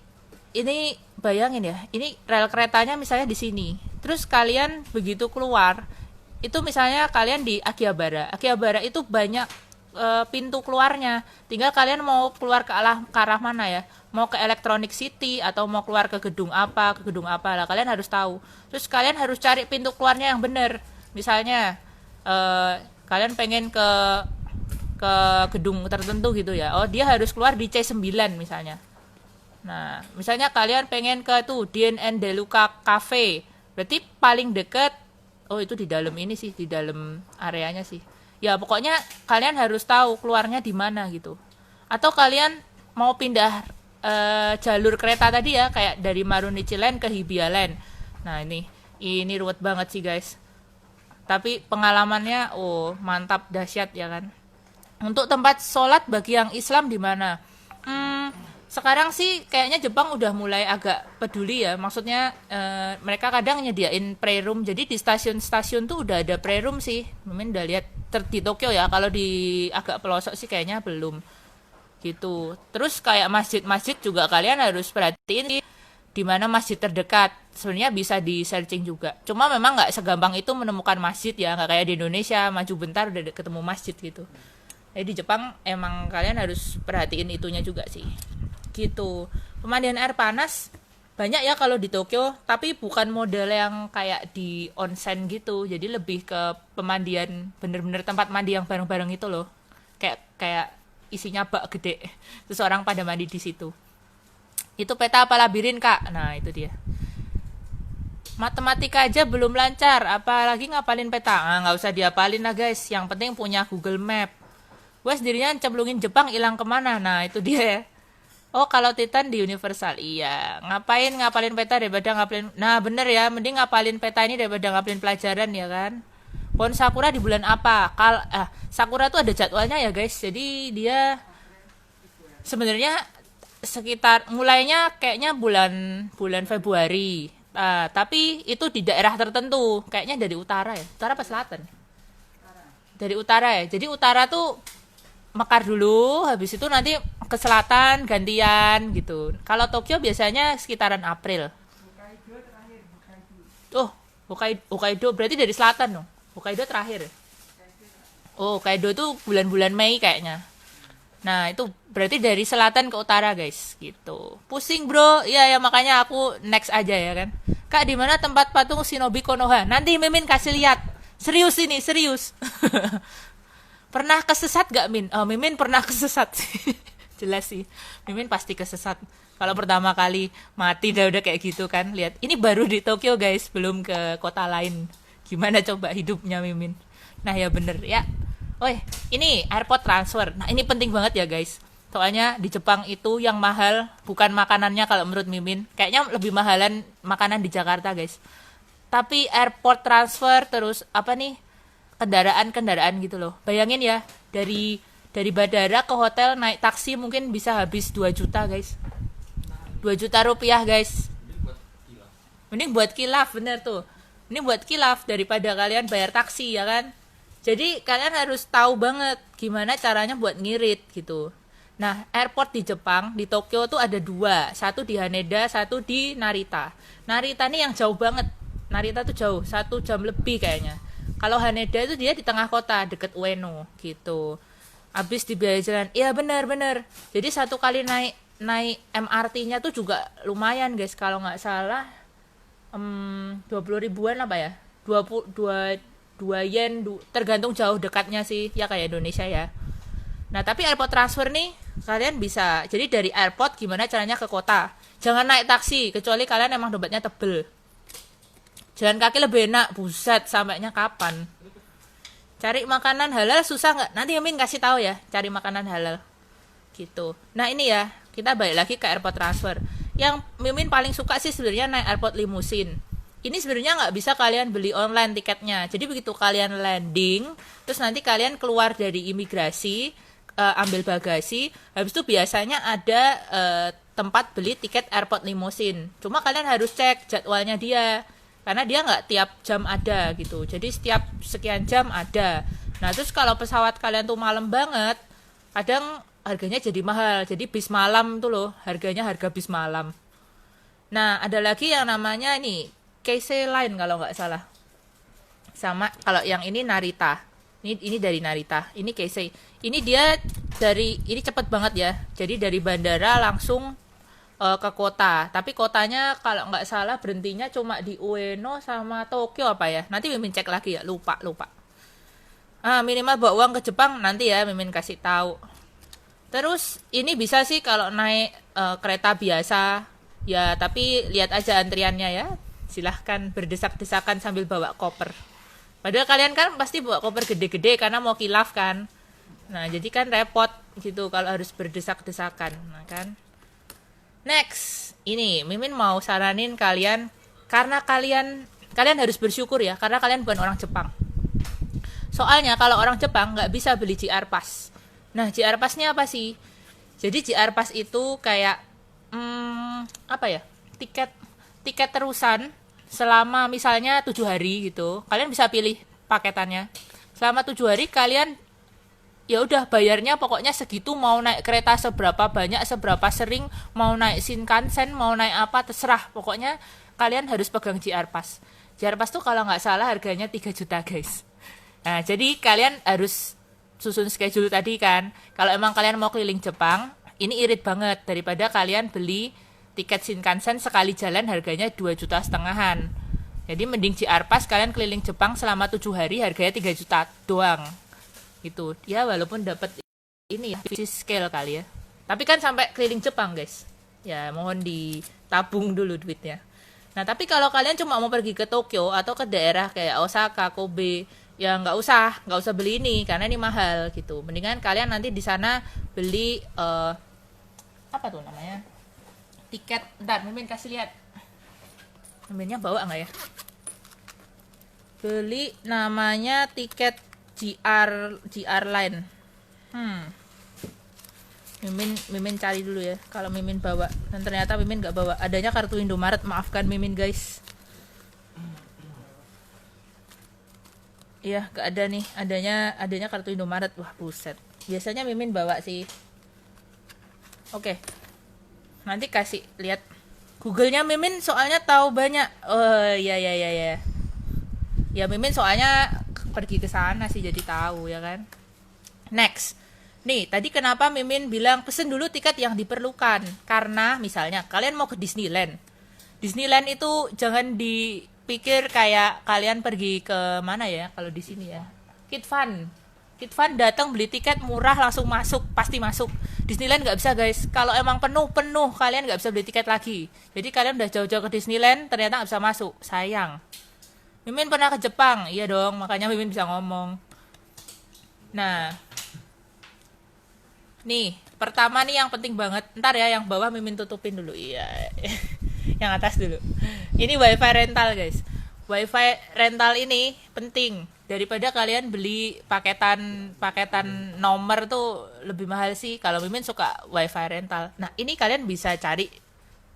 bayangin ya, ini rel keretanya misalnya di sini. Terus kalian begitu keluar, itu misalnya kalian di Akihabara. Akihabara itu banyak pintu keluarnya. Tinggal kalian mau keluar ke arah mana ya? Mau ke Electronic City atau mau keluar ke gedung apa lah, kalian harus tahu. Terus kalian harus cari pintu keluarnya yang benar. Misalnya kalian pengen ke gedung tertentu gitu ya. Oh, dia harus keluar di C9 misalnya. Nah, misalnya kalian pengen ke tuh DNN Deluca Cafe, berarti paling deket, oh itu di dalam ini sih, di dalam areanya sih. Ya pokoknya kalian harus tahu keluarnya di mana gitu. Atau kalian mau pindah jalur kereta tadi ya, kayak dari Marunouchi Line ke Hibiya Line. Nah ini ruwet banget sih guys. Tapi pengalamannya, oh mantap dahsyat ya kan. Untuk tempat sholat bagi yang Islam di mana? Sekarang sih kayaknya Jepang udah mulai agak peduli ya. Maksudnya mereka kadang nyediain prayer room. Jadi di stasiun-stasiun tuh udah ada prayer room sih. Mimin udah lihat di Tokyo ya. Kalau di agak pelosok sih kayaknya belum gitu. Terus kayak masjid-masjid juga kalian harus perhatiin sih di mana masjid terdekat. Sebenarnya bisa di searching juga. Cuma memang nggak segampang itu menemukan masjid ya. Nggak kayak di Indonesia maju bentar udah ketemu masjid gitu. Jadi di Jepang emang kalian harus perhatiin itunya juga sih. Gitu. Pemandian air panas banyak ya kalau di Tokyo, tapi bukan model yang kayak di onsen gitu. Jadi lebih ke pemandian bener-bener tempat mandi yang bareng-bareng itu loh. Kayak isinya bak gede. Terus orang pada mandi di situ. Itu peta apa labirin, Kak? Nah, itu dia. Matematika aja belum lancar, apalagi ngapalin peta. Ah, nggak usah diapalin lah guys. Yang penting punya Google Map. Gue sendirinya cemplungin Jepang hilang kemana? Nah, itu dia ya. Oh, kalau Titan di Universal. Iya. Ngapain ngapalin peta daripada ngapalin... Nah, bener ya. Mending ngapalin peta ini daripada ngapalin pelajaran ya kan. Pohon Sakura di bulan apa? Sakura tuh ada jadwalnya ya guys. Jadi dia sebenarnya sekitar mulainya kayaknya bulan Februari. Tapi itu di daerah tertentu. Kayaknya dari utara ya. Utara apa selatan? Dari utara ya. Jadi utara tuh mekar dulu, habis itu nanti ke selatan gantian gitu. Kalau Tokyo biasanya sekitaran April. Oh, Hokkaido berarti dari selatan dong. Hokkaido terakhir. Oh, Hokkaido tuh bulan-bulan Mei kayaknya. Nah, itu berarti dari selatan ke utara, guys, gitu. Pusing, Bro. Iya, ya makanya aku next aja ya kan. Kak, di mana tempat patung Shinobi Konoha? Nanti Mimin kasih lihat. Serius ini, serius. Pernah kesesat gak, Min? Oh, Mimin pernah kesesat sih. Jelas sih. Mimin pasti kesesat. Kalau pertama kali mati udah kayak gitu kan. Lihat, ini baru di Tokyo, guys, belum ke kota lain. Gimana coba hidupnya Mimin? Nah, ya bener ya. Oi, ini airport transfer. Nah, ini penting banget ya, guys. Soalnya di Jepang itu yang mahal bukan makanannya kalau menurut Mimin. Kayaknya lebih mahalan makanan di Jakarta, guys. Tapi airport transfer terus apa nih? Kendaraan-kendaraan gitu loh. Bayangin ya, dari bandara ke hotel naik taksi mungkin bisa habis 2 juta, guys. 2 juta rupiah, guys. Mending buat kilaf, bener tuh. Ini buat kilaf daripada kalian bayar taksi ya kan. Jadi kalian harus tahu banget gimana caranya buat ngirit gitu. Nah, airport di Jepang, di Tokyo tuh ada 2. Satu di Haneda, satu di Narita. Narita nih yang jauh banget. Narita tuh jauh, 1 jam lebih kayaknya. Kalau Haneda itu dia di tengah kota, deket Ueno gitu. Habis di biaya jalan, iya benar. Jadi satu kali naik MRT-nya tuh juga lumayan guys. Kalau nggak salah 20 ribuan apa ya? 2 yen, tergantung jauh dekatnya sih, ya kayak Indonesia ya. Nah, tapi airport transfer nih, kalian bisa. Jadi dari airport gimana caranya ke kota. Jangan naik taksi, kecuali kalian emang dompetnya tebel. Jalan kaki lebih enak, buset, sampainya kapan? Cari makanan halal susah nggak? Nanti Mimin kasih tahu ya, cari makanan halal. Gitu. Nah, ini ya, kita balik lagi ke airport transfer. Yang Mimin paling suka sih sebenarnya naik airport limusin. Ini sebenarnya nggak bisa kalian beli online tiketnya. Jadi begitu kalian landing, terus nanti kalian keluar dari imigrasi, ambil bagasi, habis itu biasanya ada tempat beli tiket airport limusin. Cuma kalian harus cek jadwalnya dia, karena dia nggak tiap jam ada gitu. Jadi setiap sekian jam ada. Nah, terus kalau pesawat kalian tuh malam banget, kadang harganya jadi mahal. Jadi bis malam tuh loh, harganya harga bis malam. Nah, ada lagi yang namanya ini Keisei Line kalau nggak salah. Sama kalau yang ini Narita. Ini dari Narita. Ini Keisei. Ini dia ini cepet banget ya. Jadi dari bandara langsung ke kota. Tapi kotanya kalau nggak salah berhentinya cuma di Ueno sama Tokyo apa ya. Nanti Mimin cek lagi ya. Lupa. Minimal bawa uang ke Jepang nanti ya Mimin kasih tahu. Terus ini bisa sih kalau naik kereta biasa ya, tapi lihat aja antriannya ya, silahkan berdesak-desakan sambil bawa koper. Padahal kalian kan pasti bawa koper gede-gede karena mau kilaf kan. Nah jadi kan repot gitu kalau harus berdesak-desakan. Nah kan. Next, ini Mimin mau saranin kalian, karena kalian harus bersyukur ya, karena kalian bukan orang Jepang. Soalnya kalau orang Jepang nggak bisa beli JR Pass. Nah JR Pass-nya apa sih? Jadi JR Pass itu kayak apa ya? Tiket terusan selama misalnya 7 hari gitu. Kalian bisa pilih paketannya. Selama 7 hari kalian ya udah bayarnya pokoknya segitu, mau naik kereta seberapa banyak, seberapa sering, mau naik Shinkansen, mau naik apa terserah. Pokoknya kalian harus pegang JR Pass. JR Pass tuh kalau nggak salah harganya 3 juta guys. Nah jadi kalian harus susun schedule tadi kan. Kalau emang kalian mau keliling Jepang, ini irit banget daripada kalian beli tiket Shinkansen sekali jalan harganya 2,5 juta. Jadi mending JR Pass kalian keliling Jepang selama 7 hari harganya 3 juta doang. Gitu. Ya walaupun dapat ini ya, scale kali ya. Tapi kan sampai keliling Jepang, guys. Ya mohon ditabung dulu duitnya. Nah, tapi kalau kalian cuma mau pergi ke Tokyo atau ke daerah kayak Osaka, Kobe, ya nggak usah beli ini karena ini mahal gitu. Mendingan kalian nanti di sana beli apa tuh namanya? Tiket. Bentar, Mimin kasih lihat. Miminnya bawa nggak ya? Beli namanya tiket JR Line. Mimin cari dulu ya kalau Mimin bawa, dan ternyata Mimin nggak bawa. Adanya kartu Indomaret, maafkan Mimin guys. Iya nggak ada nih, adanya kartu Indomaret. Wah buset, biasanya Mimin bawa sih. Oke, nanti kasih lihat Google-nya Mimin soalnya tahu banyak. Oh ya ya Mimin soalnya pergi ke sana sih jadi tahu ya kan. Next, nih tadi kenapa Mimin bilang pesen dulu tiket yang diperlukan, karena misalnya kalian mau ke Disneyland itu jangan dipikir kayak kalian pergi ke mana ya, kalau di sini ya Kid Fun datang beli tiket murah langsung masuk, pasti masuk. Disneyland nggak bisa guys, kalau emang penuh kalian nggak bisa beli tiket lagi. Jadi kalian udah jauh-jauh ke Disneyland ternyata nggak bisa masuk, sayang. Mimin pernah ke Jepang, iya dong, makanya Mimin bisa ngomong. Nah, nih, pertama nih yang penting banget. Ntar ya, yang bawah Mimin tutupin dulu, iya. Yang atas dulu. Ini wifi rental guys. Wifi rental ini penting. Daripada kalian beli paketan nomor tuh lebih mahal sih. Kalau Mimin suka wifi rental. Nah, ini kalian bisa cari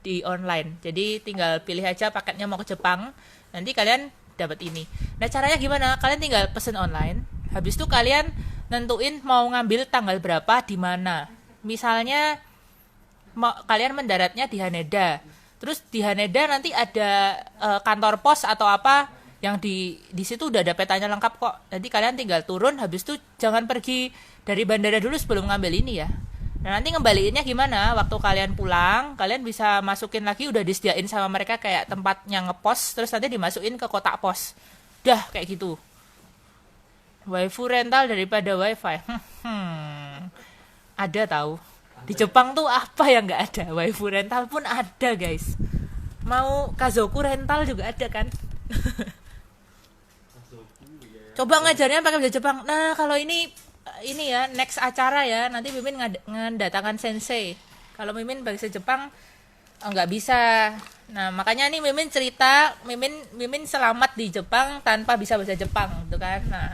di online. Jadi tinggal pilih aja paketnya mau ke Jepang. Nanti kalian dapat ini. Nah caranya gimana? Kalian tinggal pesen online. Habis itu kalian nentuin mau ngambil tanggal berapa di mana. Misalnya kalian mendaratnya di Haneda. Terus di Haneda nanti ada kantor pos atau apa yang di situ udah ada petanya lengkap kok. Nanti kalian tinggal turun. Habis itu jangan pergi dari bandara dulu sebelum ngambil ini ya. Nah nanti ngembaliinnya gimana? Waktu kalian pulang, kalian bisa masukin lagi, udah disediain sama mereka kayak tempatnya ngepos, terus nanti dimasukin ke kotak pos. Dah kayak gitu. Waifu rental daripada wifi. Ada tahu. Di Jepang tuh apa yang nggak ada? Waifu rental pun ada guys. Mau Kazoku rental juga ada kan? Coba ngajarnya pakai bahasa Jepang. Nah kalau ini ya next acara ya, nanti Mimin ngedatangkan sensei. Kalau Mimin bahasa Jepang nggak bisa. Nah makanya nih Mimin cerita, Mimin selamat di Jepang tanpa bisa bahasa Jepang gitu kan. Nah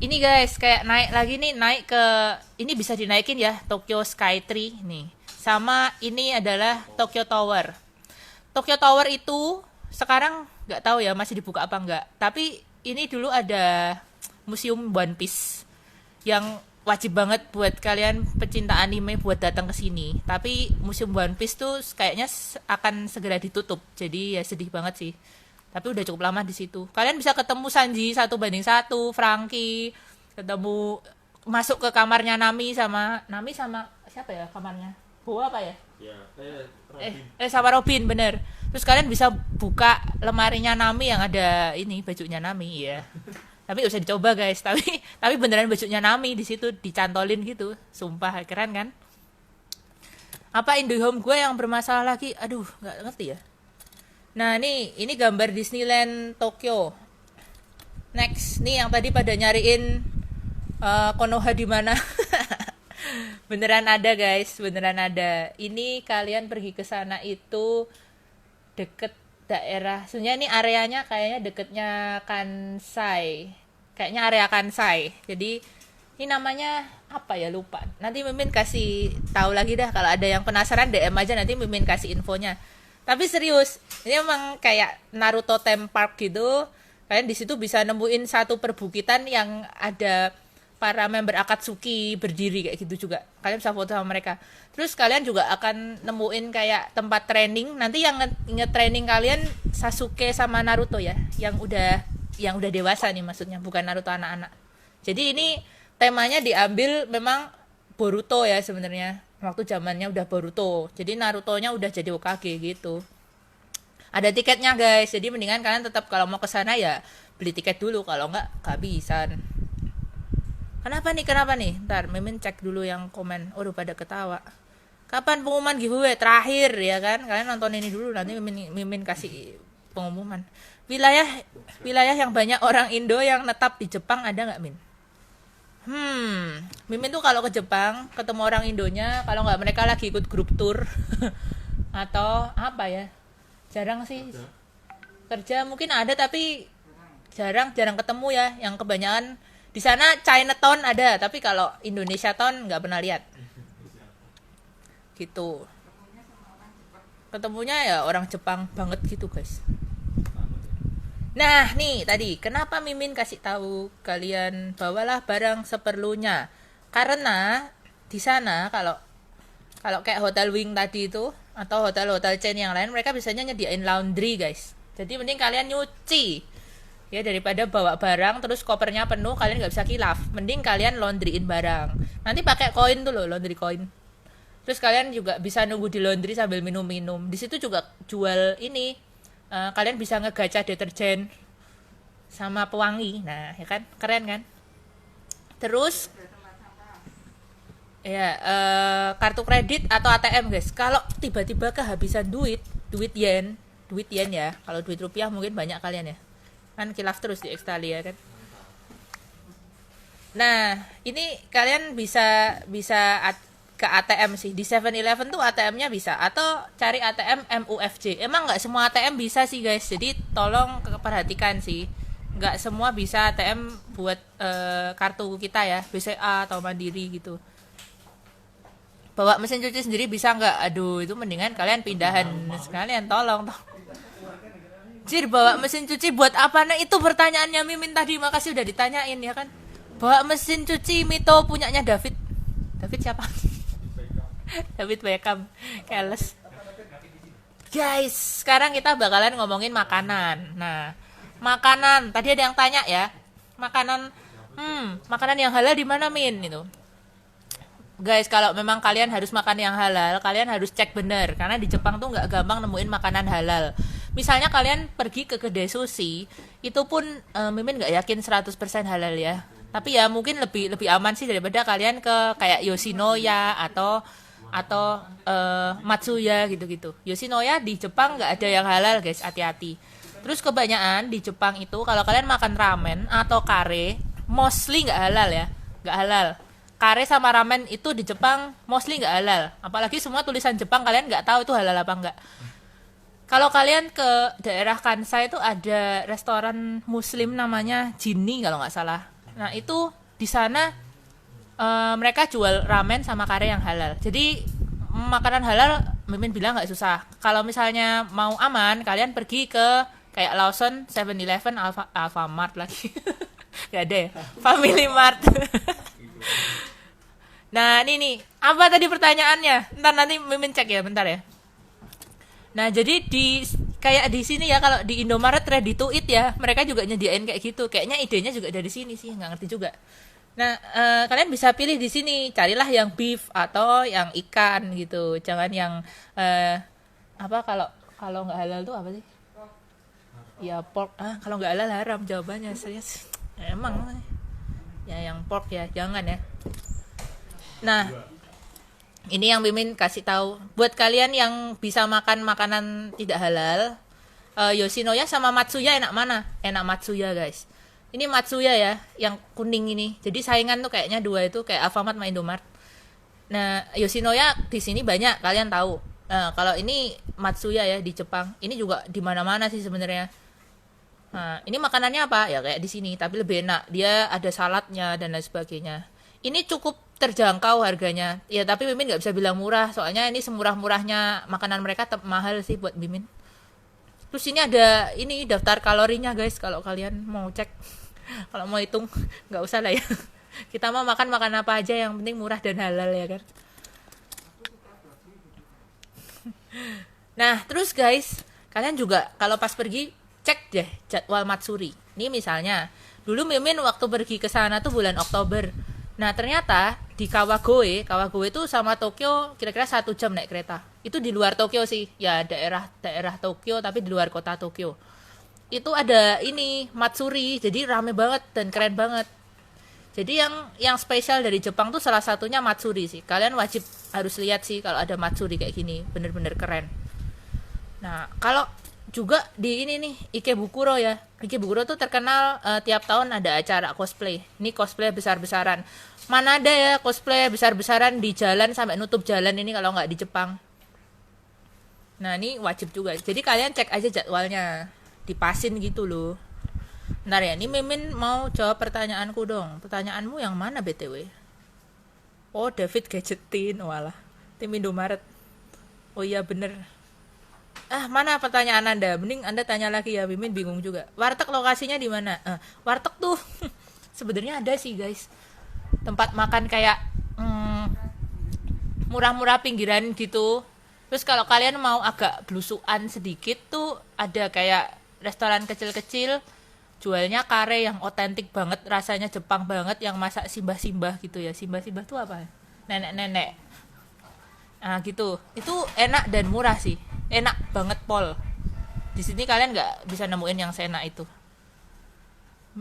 ini guys kayak naik lagi nih, naik ke ini bisa dinaikin ya, Tokyo Skytree nih. Sama ini adalah Tokyo Tower. Tokyo Tower itu sekarang nggak tahu ya masih dibuka apa enggak. Tapi ini dulu ada museum One Piece yang wajib banget buat kalian pecinta anime buat datang ke sini. Tapi museum One Piece tuh kayaknya akan segera ditutup. Jadi ya sedih banget sih. Tapi udah cukup lama di situ. Kalian bisa ketemu Sanji 1-1, Franky, ketemu masuk ke kamarnya Nami sama siapa ya kamarnya? Boa apa ya? Ya, sama Robin bener. Terus kalian bisa buka lemarinya Nami yang ada ini bajunya Nami ya. Tapi usah dicoba guys, tapi beneran bajunya Nami di situ dicantolin gitu, sumpah keren kan? Apa IndiHome gue yang bermasalah lagi? Aduh, nggak ngerti ya. Nah, ini gambar Disneyland Tokyo. Next, nih yang tadi pada nyariin Konoha di mana? Beneran ada guys, beneran ada. Ini kalian pergi ke sana itu deket daerah. Sebenarnya ini areanya kayaknya deketnya Kansai. Kayaknya area Kansai. Jadi ini namanya apa ya, lupa. Nanti Mimin kasih tahu lagi dah, kalau ada yang penasaran DM aja, nanti Mimin kasih infonya. Tapi serius, ini emang kayak Naruto Theme Park gitu. Kalian di situ bisa nemuin satu perbukitan yang ada para member Akatsuki berdiri kayak gitu juga. Kalian bisa foto sama mereka. Terus kalian juga akan nemuin kayak tempat training. Nanti yang nge-training kalian Sasuke sama Naruto ya, yang udah dewasa nih maksudnya, bukan Naruto anak-anak. Jadi ini temanya diambil memang Boruto ya sebenarnya. Waktu zamannya udah Boruto. Jadi Naruto-nya udah jadi Hokage gitu. Ada tiketnya guys. Jadi mendingan kalian tetap kalau mau ke sana ya beli tiket dulu, kalau enggak kehabisan. Kenapa nih? Ntar Mimin cek dulu yang komen. Udah pada ketawa. Kapan pengumuman giveaway? Terakhir ya kan. Kalian nonton ini dulu, nanti Mimin kasih pengumuman. Wilayah yang banyak orang Indo yang netap di Jepang ada nggak, Min? Mimin tuh kalau ke Jepang ketemu orang Indonya, kalau nggak mereka lagi ikut grup tour atau apa ya, jarang sih. Kerja mungkin ada tapi jarang ketemu ya. Yang kebanyakan di sana Chinatown ada, tapi kalau Indonesia Town nggak pernah lihat. Gitu. Ketemunya ya orang Jepang banget gitu guys. Nah, nih tadi kenapa Mimin kasih tahu kalian bawalah barang seperlunya? Karena di sana kalau kayak Hotel Wing tadi itu atau hotel-hotel chain yang lain, mereka biasanya nyediain laundry, guys. Jadi mending kalian nyuci. Ya daripada bawa barang terus kopernya penuh, kalian nggak bisa kilaf. Mending kalian laundryin barang. Nanti pakai koin tuh loh, laundry coin. Terus kalian juga bisa nunggu di laundry sambil minum-minum. Di situ juga jual ini. Kalian bisa ngegacha deterjen sama pewangi. Nah, ya kan? Keren kan? Terus ya kartu kredit atau ATM, guys. Kalau tiba-tiba kehabisan duit yen ya. Kalau duit rupiah mungkin banyak kalian ya. Kan kilaf terus di Australia kan. Nah, ini kalian bisa ke ATM sih. Di 7-Eleven tuh ATM-nya bisa. Atau cari ATM MUFJ. Emang nggak semua ATM bisa sih guys. Jadi tolong perhatikan sih. Nggak semua bisa ATM buat kartu kita ya. BCA atau Mandiri gitu. Bawa mesin cuci sendiri bisa nggak? Aduh, itu mendingan kalian pindahan sekalian. Tolong. Cir, bawa mesin cuci buat apa? Nah itu pertanyaannya Mimin tadi. Makasih udah ditanyain ya kan. Bawa mesin cuci Mito punyanya David siapa? David Beckham. Keles. Guys, sekarang kita bakalan ngomongin makanan. Nah, makanan. Tadi ada yang tanya ya. Makanan yang halal di mana, Min? Itu. Guys, kalau memang kalian harus makan yang halal, kalian harus cek bener. Karena di Jepang tuh nggak gampang nemuin makanan halal. Misalnya kalian pergi ke kedai sushi, itu pun Mimin nggak yakin 100% halal ya. Tapi ya mungkin lebih aman sih daripada kalian ke kayak Yoshinoya atau Matsuya gitu-gitu. Yoshinoya di Jepang nggak ada yang halal guys, hati-hati. Terus kebanyakan di Jepang itu kalau kalian makan ramen atau kare, mostly nggak halal ya, nggak halal. Kare sama ramen itu di Jepang mostly nggak halal. Apalagi semua tulisan Jepang, kalian nggak tahu itu halal apa nggak. Kalau kalian ke daerah Kansai itu ada restoran Muslim namanya Jinni kalau nggak salah. Nah itu di sana mereka jual ramen sama kare yang halal. Jadi makanan halal Mimin bilang nggak susah. Kalau misalnya mau aman, kalian pergi ke kayak Lawson, 7-Eleven, Alfamart lagi. Gak ada ya? Family Mart. Nah ini nih, apa tadi pertanyaannya? Nanti Mimin cek ya, bentar ya. Nah jadi kayak di sini ya, kalau di Indomaret ready to eat ya, mereka juga nyediain kayak gitu. Kayaknya idenya juga dari sini sih, nggak ngerti juga. Nah kalian bisa pilih di sini, carilah yang beef atau yang ikan gitu. Jangan yang kalau nggak halal tuh apa sih? Ya pork. Kalau nggak halal haram jawabannya, serius. Emang ya yang pork ya, jangan ya. Nah Ini yang Mimin kasih tahu buat kalian yang bisa makan makanan tidak halal. Yoshinoya sama Matsuya enak mana? Enak Matsuya guys. Ini Matsuya ya, yang kuning ini. Jadi saingan tuh kayaknya dua itu kayak Alfamart sama Indomart. Nah, Yoshinoya di sini banyak kalian tahu. Nah, kalau ini Matsuya ya di Jepang. Ini juga di mana-mana sih sebenarnya. Nah, ini makanannya apa? Ya kayak di sini, tapi lebih enak. Dia ada saladnya dan lain sebagainya. Ini cukup terjangkau harganya. Ya, tapi Mimin nggak bisa bilang murah, soalnya ini semurah-murahnya makanan mereka tetap mahal sih buat Mimin. Terus ini ada ini daftar kalorinya guys, kalau kalian mau cek. Kalau mau hitung, nggak usah lah ya. Kita mau makan apa aja, yang penting murah dan halal ya kan. Nah, terus guys, kalian juga kalau pas pergi cek deh jadwal Matsuri. Ini misalnya, dulu Mimin waktu pergi ke sana tuh bulan Oktober. Nah, ternyata di Kawagoe itu sama Tokyo kira-kira 1 jam naik kereta. Itu di luar Tokyo sih, ya daerah Tokyo tapi di luar kota Tokyo. Itu ada ini Matsuri, jadi rame banget dan keren banget. Jadi yang spesial dari Jepang tuh salah satunya Matsuri sih. Kalian wajib harus lihat sih kalau ada Matsuri kayak gini, bener-bener keren. Nah, kalau juga di ini nih Ikebukuro ya. Ikebukuro tuh terkenal tiap tahun ada acara cosplay. Ini cosplay besar-besaran. Mana ada ya cosplay besar-besaran di jalan sampai nutup jalan ini kalau nggak di Jepang. Nah, ini wajib juga. Jadi kalian cek aja jadwalnya. Dipasin gitu loh. Bentar ya, ini Mimin mau jawab pertanyaanku dong. Pertanyaanmu yang mana BTW? Oh, David Gadgetin, walah. Tim Indomaret. Oh iya bener. Mana pertanyaan Anda? Mending Anda tanya lagi ya, Mimin bingung juga. Warteg lokasinya di mana? Warteg tuh sebenarnya ada sih, guys. Tempat makan kayak murah-murah pinggiran gitu. Terus kalau kalian mau agak blusukan sedikit tuh ada kayak restoran kecil-kecil jualnya kare yang otentik banget, rasanya Jepang banget, yang masak simbah-simbah gitu ya. Simbah-simbah tuh apa? Nenek-nenek. Nah gitu, itu enak dan murah sih, enak banget pol. Di sini kalian nggak bisa nemuin yang seenak itu.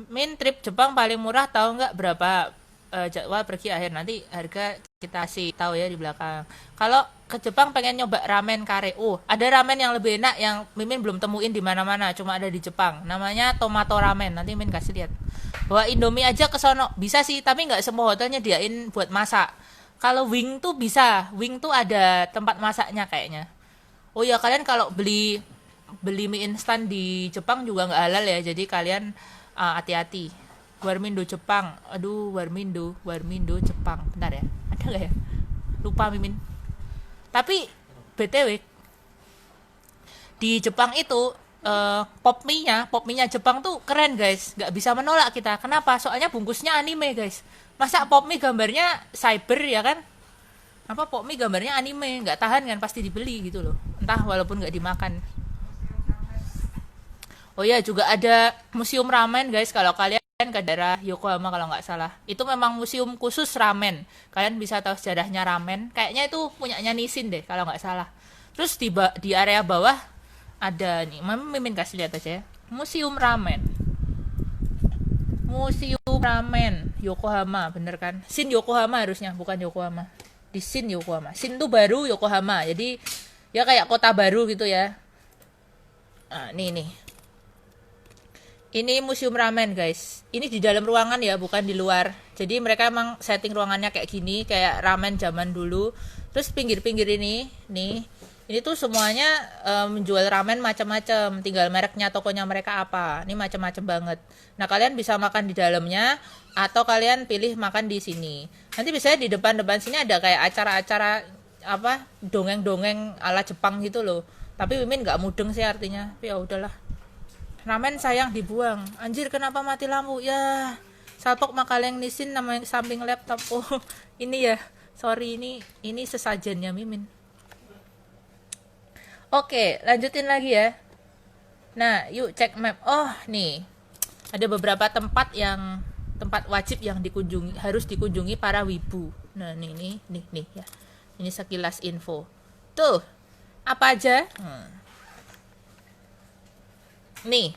Min trip Jepang paling murah tahu nggak berapa? Jadwal pergi akhir nanti harga kita kasih tahu ya di belakang. Kalau ke Jepang pengen nyoba ramen kare, ada ramen yang lebih enak yang Mimin belum temuin di mana-mana, cuma ada di Jepang. Namanya tomato ramen. Nanti Mimin kasih lihat. Bawa Indomie aja ke sono bisa sih, tapi nggak semua hotelnya diain buat masak. Kalau wing tuh bisa, wing tuh ada tempat masaknya kayaknya. Oh ya, kalian kalau beli beli mie instan di Jepang juga nggak halal ya, jadi kalian hati-hati. Warmindo Jepang, aduh Warmindo Jepang, bentar ya, ada nggak ya? Lupa Mimin. Tapi BTW di Jepang itu pop mie-nya Jepang tuh keren guys, nggak bisa menolak kita. Kenapa? Soalnya bungkusnya anime guys. Masa pop mie gambarnya cyber ya kan? Apa pop mie gambarnya anime, nggak tahan kan, pasti dibeli gitu loh. Entah walaupun nggak dimakan. Oh ya, juga ada museum ramen guys kalau kalian ke daerah Yokohama kalau nggak salah. Itu memang museum khusus ramen. Kalian bisa tahu sejarahnya ramen. Kayaknya itu punyanya Nissin deh kalau nggak salah. Terus di area bawah ada nih, Mimin kasih lihat aja ya. Museum ramen. Museum ramen Yokohama, bener kan? Shin Yokohama harusnya, bukan Yokohama. Di Shin Yokohama. Shin tuh baru, Yokohama. Jadi ya kayak kota baru gitu ya. Nah, nih. Ini museum ramen guys. Ini di dalam ruangan ya, bukan di luar. Jadi mereka emang setting ruangannya kayak gini, kayak ramen zaman dulu. Terus pinggir-pinggir ini tuh semuanya menjual ramen macam-macam. Tinggal mereknya tokonya mereka apa. Ini macam-macam banget. Nah kalian bisa makan di dalamnya atau kalian pilih makan di sini. Nanti biasanya di depan-depan sini ada kayak acara-acara apa dongeng-dongeng ala Jepang gitu loh. Tapi Mimin nggak mudeng sih artinya. Tapi ya udahlah. Ramen sayang dibuang. Anjir kenapa mati lampu? Ya, salpok makaleng Nissin nama yang samping laptop. Oh, ini ya. Sorry ini sesajennya Mimin. Oke, lanjutin lagi ya. Nah, yuk cek map. Oh, nih. Ada beberapa tempat wajib yang harus dikunjungi para wibu. Nah, nih ya. Ini sekilas info. Tuh. Apa aja? Nih,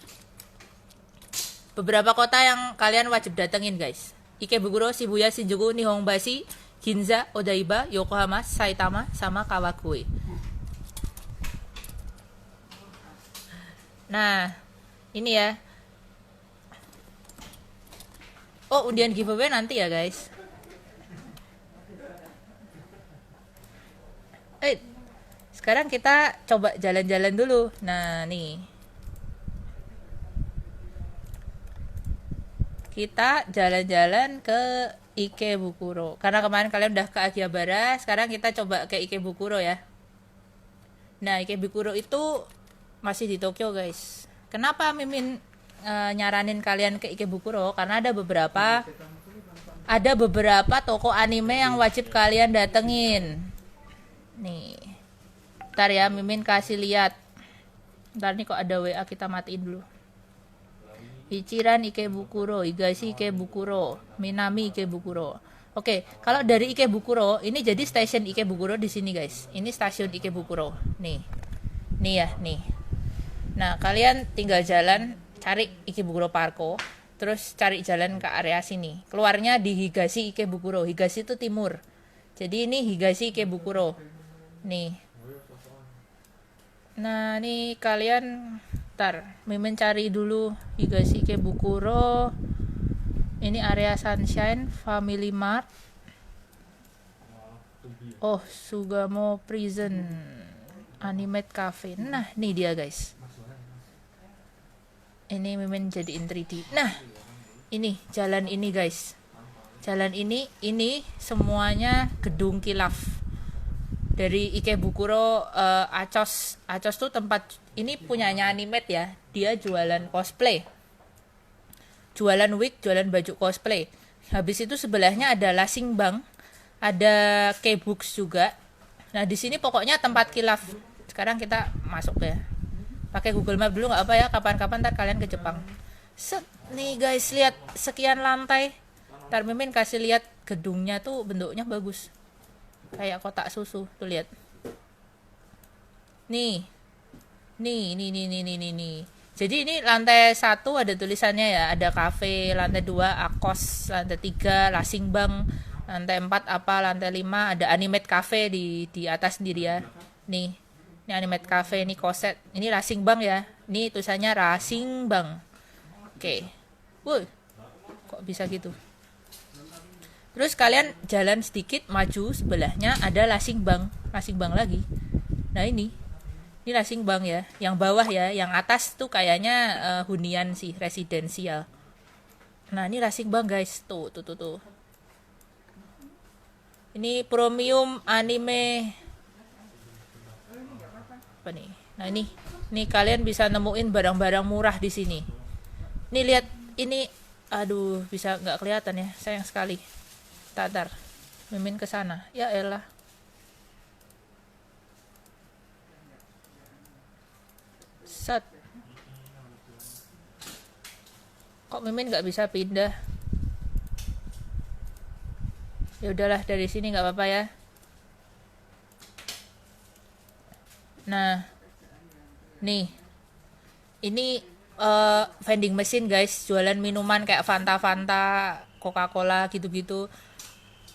beberapa kota yang kalian wajib datengin guys. Ikebukuro, Shibuya, Shinjuku, Nihonbashi, Ginza, Odaiba, Yokohama, Saitama, sama Kawagoe. Nah, ini ya. Oh, undian giveaway nanti ya, guys. Sekarang kita coba jalan-jalan dulu. Nah, nih. Kita jalan-jalan ke Ikebukuro. Karena kemarin kalian udah ke Akihabara, sekarang kita coba ke Ikebukuro ya. Nah, Ikebukuro itu masih di Tokyo, guys. Kenapa Mimin nyaranin kalian ke Ikebukuro? Karena ada beberapa toko anime yang wajib kalian datengin. Nih. Ntar ya, Mimin kasih lihat. Ntar nih kok ada WA, kita matiin dulu. Ichiran Ikebukuro, Higashi Ikebukuro, Minami Ikebukuro. Oke, kalau dari Ikebukuro, ini jadi stasiun Ikebukuro di sini, guys. Ini stasiun Ikebukuro. Nih ya, nih. Nah, kalian tinggal jalan, cari Ikebukuro Parko, terus cari jalan ke area sini. Keluarnya di Higashi Ikebukuro. Higashi itu timur. Jadi ini Higashi Ikebukuro. Nih. Nah, nih kalian Mimin cari dulu Higashi Ikebukuro. Ini area Sunshine, Family Mart. Oh, Sugamo Prison, Animate Cafe. Nah, nih dia, guys. Ini Mimin jadiin 3D. Nah, ini jalan ini, guys. Jalan ini semuanya gedung kilaf. Dari Ikebukuro, Achos tuh tempat ini punyanya Animate ya. Dia jualan cosplay, jualan wig, jualan baju cosplay. Habis itu sebelahnya ada Lasingbang, ada K-Books juga. Nah, di sini pokoknya tempat kilaf. Sekarang kita masuk ya. Pakai Google Map dulu nggak apa ya, kapan-kapan ntar kalian ke Jepang. Nih guys, lihat sekian lantai. Ntar Mimin kasih lihat gedungnya tuh bentuknya bagus. Kayak kotak susu, tuh lihat. Nih. Jadi ini lantai 1 ada tulisannya ya, ada kafe, lantai 2 Akos, lantai 3 Lasingbang, lantai 4 apa, lantai 5 ada Animate Cafe di atas sendiri ya. Nih. Ini Animate Cafe, ini Koset, ini Lasingbang ya. Ini tulisannya Lasingbang. Oke. Wuh. Kok bisa gitu? Terus kalian jalan sedikit maju, sebelahnya ada Lasingbang lagi. Nah, ini Lasingbang ya, yang bawah ya, yang atas tuh kayaknya hunian sih, residensial. Nah, ini Lasingbang, guys, tuh. Ini Premium Anime. Apa nih? Nah, ini kalian bisa nemuin barang-barang murah di sini. Nih lihat ini, aduh, bisa nggak kelihatan ya, sayang sekali. Tar, Mimin ke sana. Ya elah. Set. Kok Mimin nggak bisa pindah? Ya udahlah, dari sini nggak apa-apa ya. Nah, nih. Ini vending machine, guys, jualan minuman kayak Fanta, Coca-Cola gitu-gitu.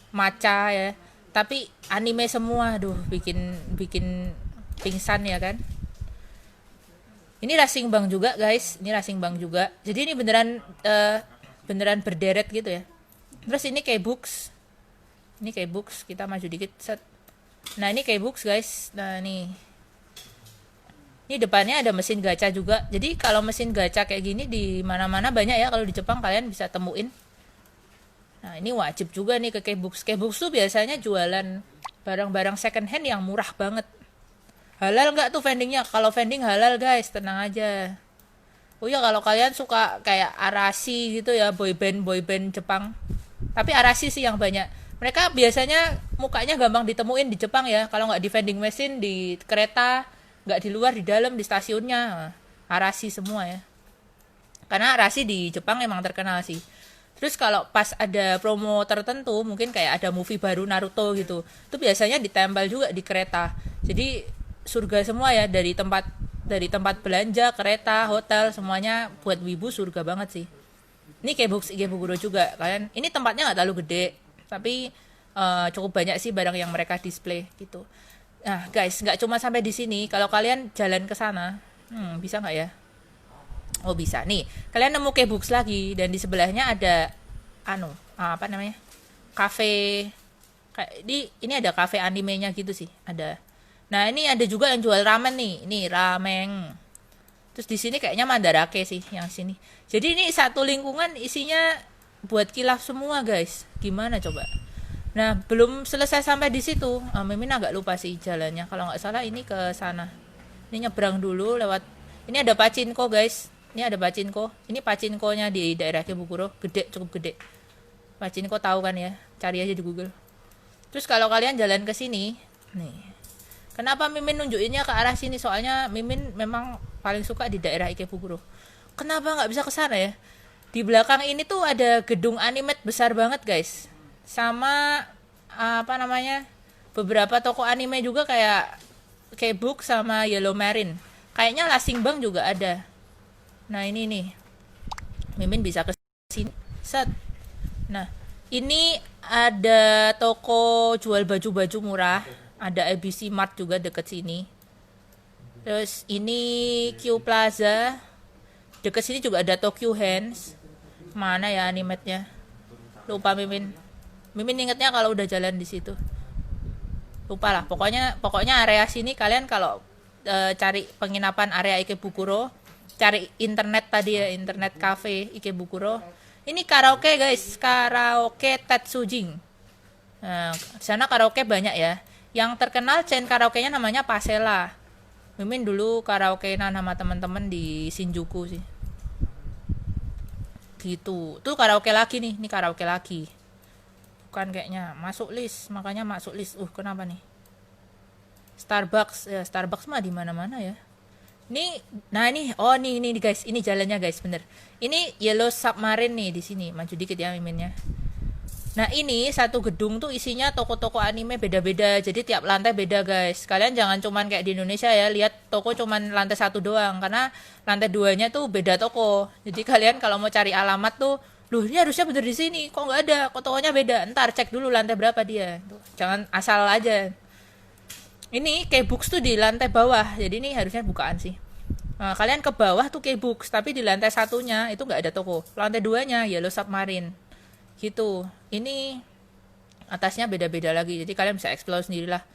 Matcha ya, tapi anime semua, aduh, bikin pingsan ya kan. Ini Lasingbang juga, guys, jadi ini beneran berderet gitu ya. Terus ini K-Books, kita maju dikit, set. Nah, ini K-Books, guys. Nah, ini depannya ada mesin gacha juga. Jadi kalau mesin gacha kayak gini di mana-mana banyak ya, kalau di Jepang kalian bisa temuin. Nah, ini wajib juga nih ke K-Books. K-Books tuh biasanya jualan barang-barang second hand yang murah banget. Halal nggak tuh vendingnya? Kalau vending halal, guys, tenang aja. Oh ya, kalau kalian suka kayak Arashi gitu ya, boyband Jepang. Tapi Arashi sih yang banyak. Mereka biasanya mukanya gampang ditemuin di Jepang ya. Kalau nggak di vending machine, di kereta, nggak di luar, di dalam, di stasiunnya. Arashi semua ya. Karena Arashi di Jepang emang terkenal sih. Terus kalau pas ada promo tertentu, mungkin kayak ada movie baru Naruto gitu, itu biasanya ditempel juga di kereta. Jadi surga semua ya, dari tempat belanja, kereta, hotel, semuanya buat wibu surga banget sih. Ini kayak Ikebukuro juga, kalian. Ini tempatnya nggak terlalu gede, tapi cukup banyak sih barang yang mereka display gitu. Nah guys, nggak cuma sampai di sini. Kalau kalian jalan ke sana, bisa nggak ya? Oh bisa nih. Kalian nemu K-Books lagi dan di sebelahnya ada apa namanya? Cafe. Ini ada cafe animenya gitu sih, ada. Nah, ini ada juga yang jual ramen nih. Ini ramen. Terus di sini kayaknya Mandarake sih yang sini. Jadi ini satu lingkungan isinya buat kilaf semua, guys. Gimana coba? Nah, belum selesai sampai di situ. Mimin agak lupa sih jalannya. Kalau nggak salah ini ke sana. Ini nyebrang dulu lewat. Ini ada Pachinko, guys. Ini ada Pachinko. Ini Pachinko-nya di daerah Kebukuro. Gede, cukup gede. Pachinko tahu kan ya? Cari aja di Google. Terus kalau kalian jalan ke sini, nih. Kenapa Mimin nunjukinnya ke arah sini? Soalnya Mimin memang paling suka di daerah Ikebukuro. Kenapa nggak bisa ke sana ya? Di belakang ini tuh ada gedung animate besar banget, guys. Sama apa namanya? Beberapa toko anime juga kayak K-Book sama Yellow Marine. Kayaknya Lasingbang juga ada. Nah, ini nih. Mimin bisa ke sini. Set. Nah, ini ada toko jual baju-baju murah. Ada ABC Mart juga deket sini. Terus ini Q Plaza. Deket sini juga ada Tokyo Hands. Mana ya animatnya? Lupa Mimin. Mimin ingetnya kalau udah jalan di situ. Lupa lah. Pokoknya area sini kalian kalau cari penginapan area Ikebukuro, cari internet tadi ya, internet cafe Ikebukuro. Ini karaoke, guys. Karaoke Tetsujing. Nah, di sana karaoke banyak ya. Yang terkenal chain karaoke-nya namanya Pasela. Mimin dulu karaoke-an sama teman-teman di Shinjuku sih. Gitu. Tuh karaoke lagi nih. Ini karaoke lagi. Bukan kayaknya. Masuk list. Makanya masuk list. Kenapa nih? Starbucks. Ya, Starbucks mah di mana-mana ya. Ini, nah ini, ini guys. Ini jalannya guys, bener. Ini Yellow Submarine nih di sini. Maju dikit ya Miminnya. Nah ini satu gedung tuh isinya toko-toko anime beda-beda. Jadi tiap lantai beda guys. Kalian jangan cuman kayak di Indonesia ya, lihat toko cuman lantai 1 doang. Karena lantai 2-nya tuh beda toko. Jadi kalian kalau mau cari alamat tuh, loh ini harusnya bener di sini. Kok nggak ada? Kok tokonya beda? Ntar cek dulu lantai berapa dia. Tuh, jangan asal aja. Ini K-Books tuh di lantai bawah. Jadi ini harusnya bukaan sih. Nah, kalian ke bawah tuh K-Books. Tapi di lantai 1-nya itu nggak ada toko. Lantai 2-nya Yellow Submarine. Gitu. Ini atasnya beda-beda lagi, jadi kalian bisa explore sendirilah.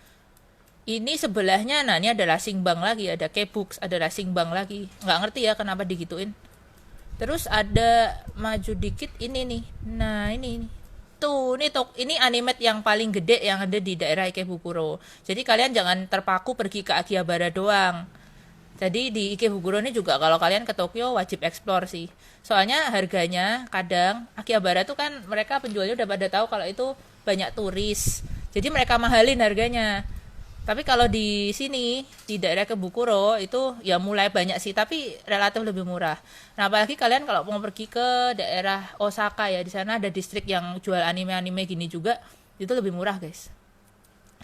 Ini sebelahnya, nah ini ada Lasingbang lagi, ada K-Books, ada Lasingbang lagi. Nggak ngerti ya kenapa digituin. Terus ada maju dikit ini nih. Nah ini. Tuh, ini animate yang paling gede yang ada di daerah Ikebukuro. Jadi kalian jangan terpaku pergi ke Akihabara doang. Jadi di Ikebukuro ini juga kalau kalian ke Tokyo wajib explore sih. Soalnya harganya kadang Akihabara tuh kan mereka penjualnya udah pada tahu kalau itu banyak turis. Jadi mereka mahalin harganya. Tapi kalau di sini di daerah Ikebukuro itu ya mulai banyak sih, tapi relatif lebih murah. Nah, apalagi kalian kalau mau pergi ke daerah Osaka ya, di sana ada distrik yang jual anime-anime gini juga, itu lebih murah, guys.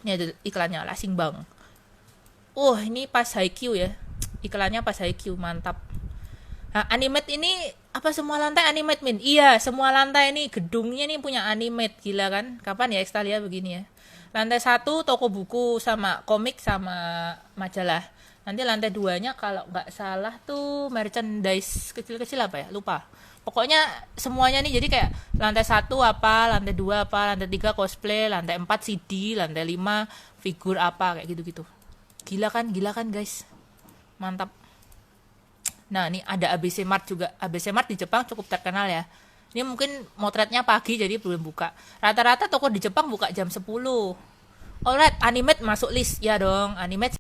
Ini ada iklannya Lasingbang. Ini pas Haikyuu ya. Iklannya pas Haikyuu, mantap. Nah, animate ini apa semua lantai animate Min? Iya, semua lantai ini gedungnya nih punya animate, gila kan? Kapan ya Extalia begini ya? Lantai 1 toko buku sama komik sama majalah. Nanti lantai 2-nya kalau nggak salah tuh merchandise kecil-kecil apa ya? Lupa. Pokoknya semuanya nih jadi kayak lantai 1 apa, lantai 2 apa, lantai 3 cosplay, lantai 4 CD, lantai 5 figur apa kayak gitu-gitu. Gila kan guys? Mantap. Nah, ini ada ABC Mart juga. ABC Mart di Jepang cukup terkenal ya. Ini mungkin motretnya pagi jadi belum buka. Rata-rata toko di Jepang buka jam 10. Alright, Animate masuk list. Ya dong, Animate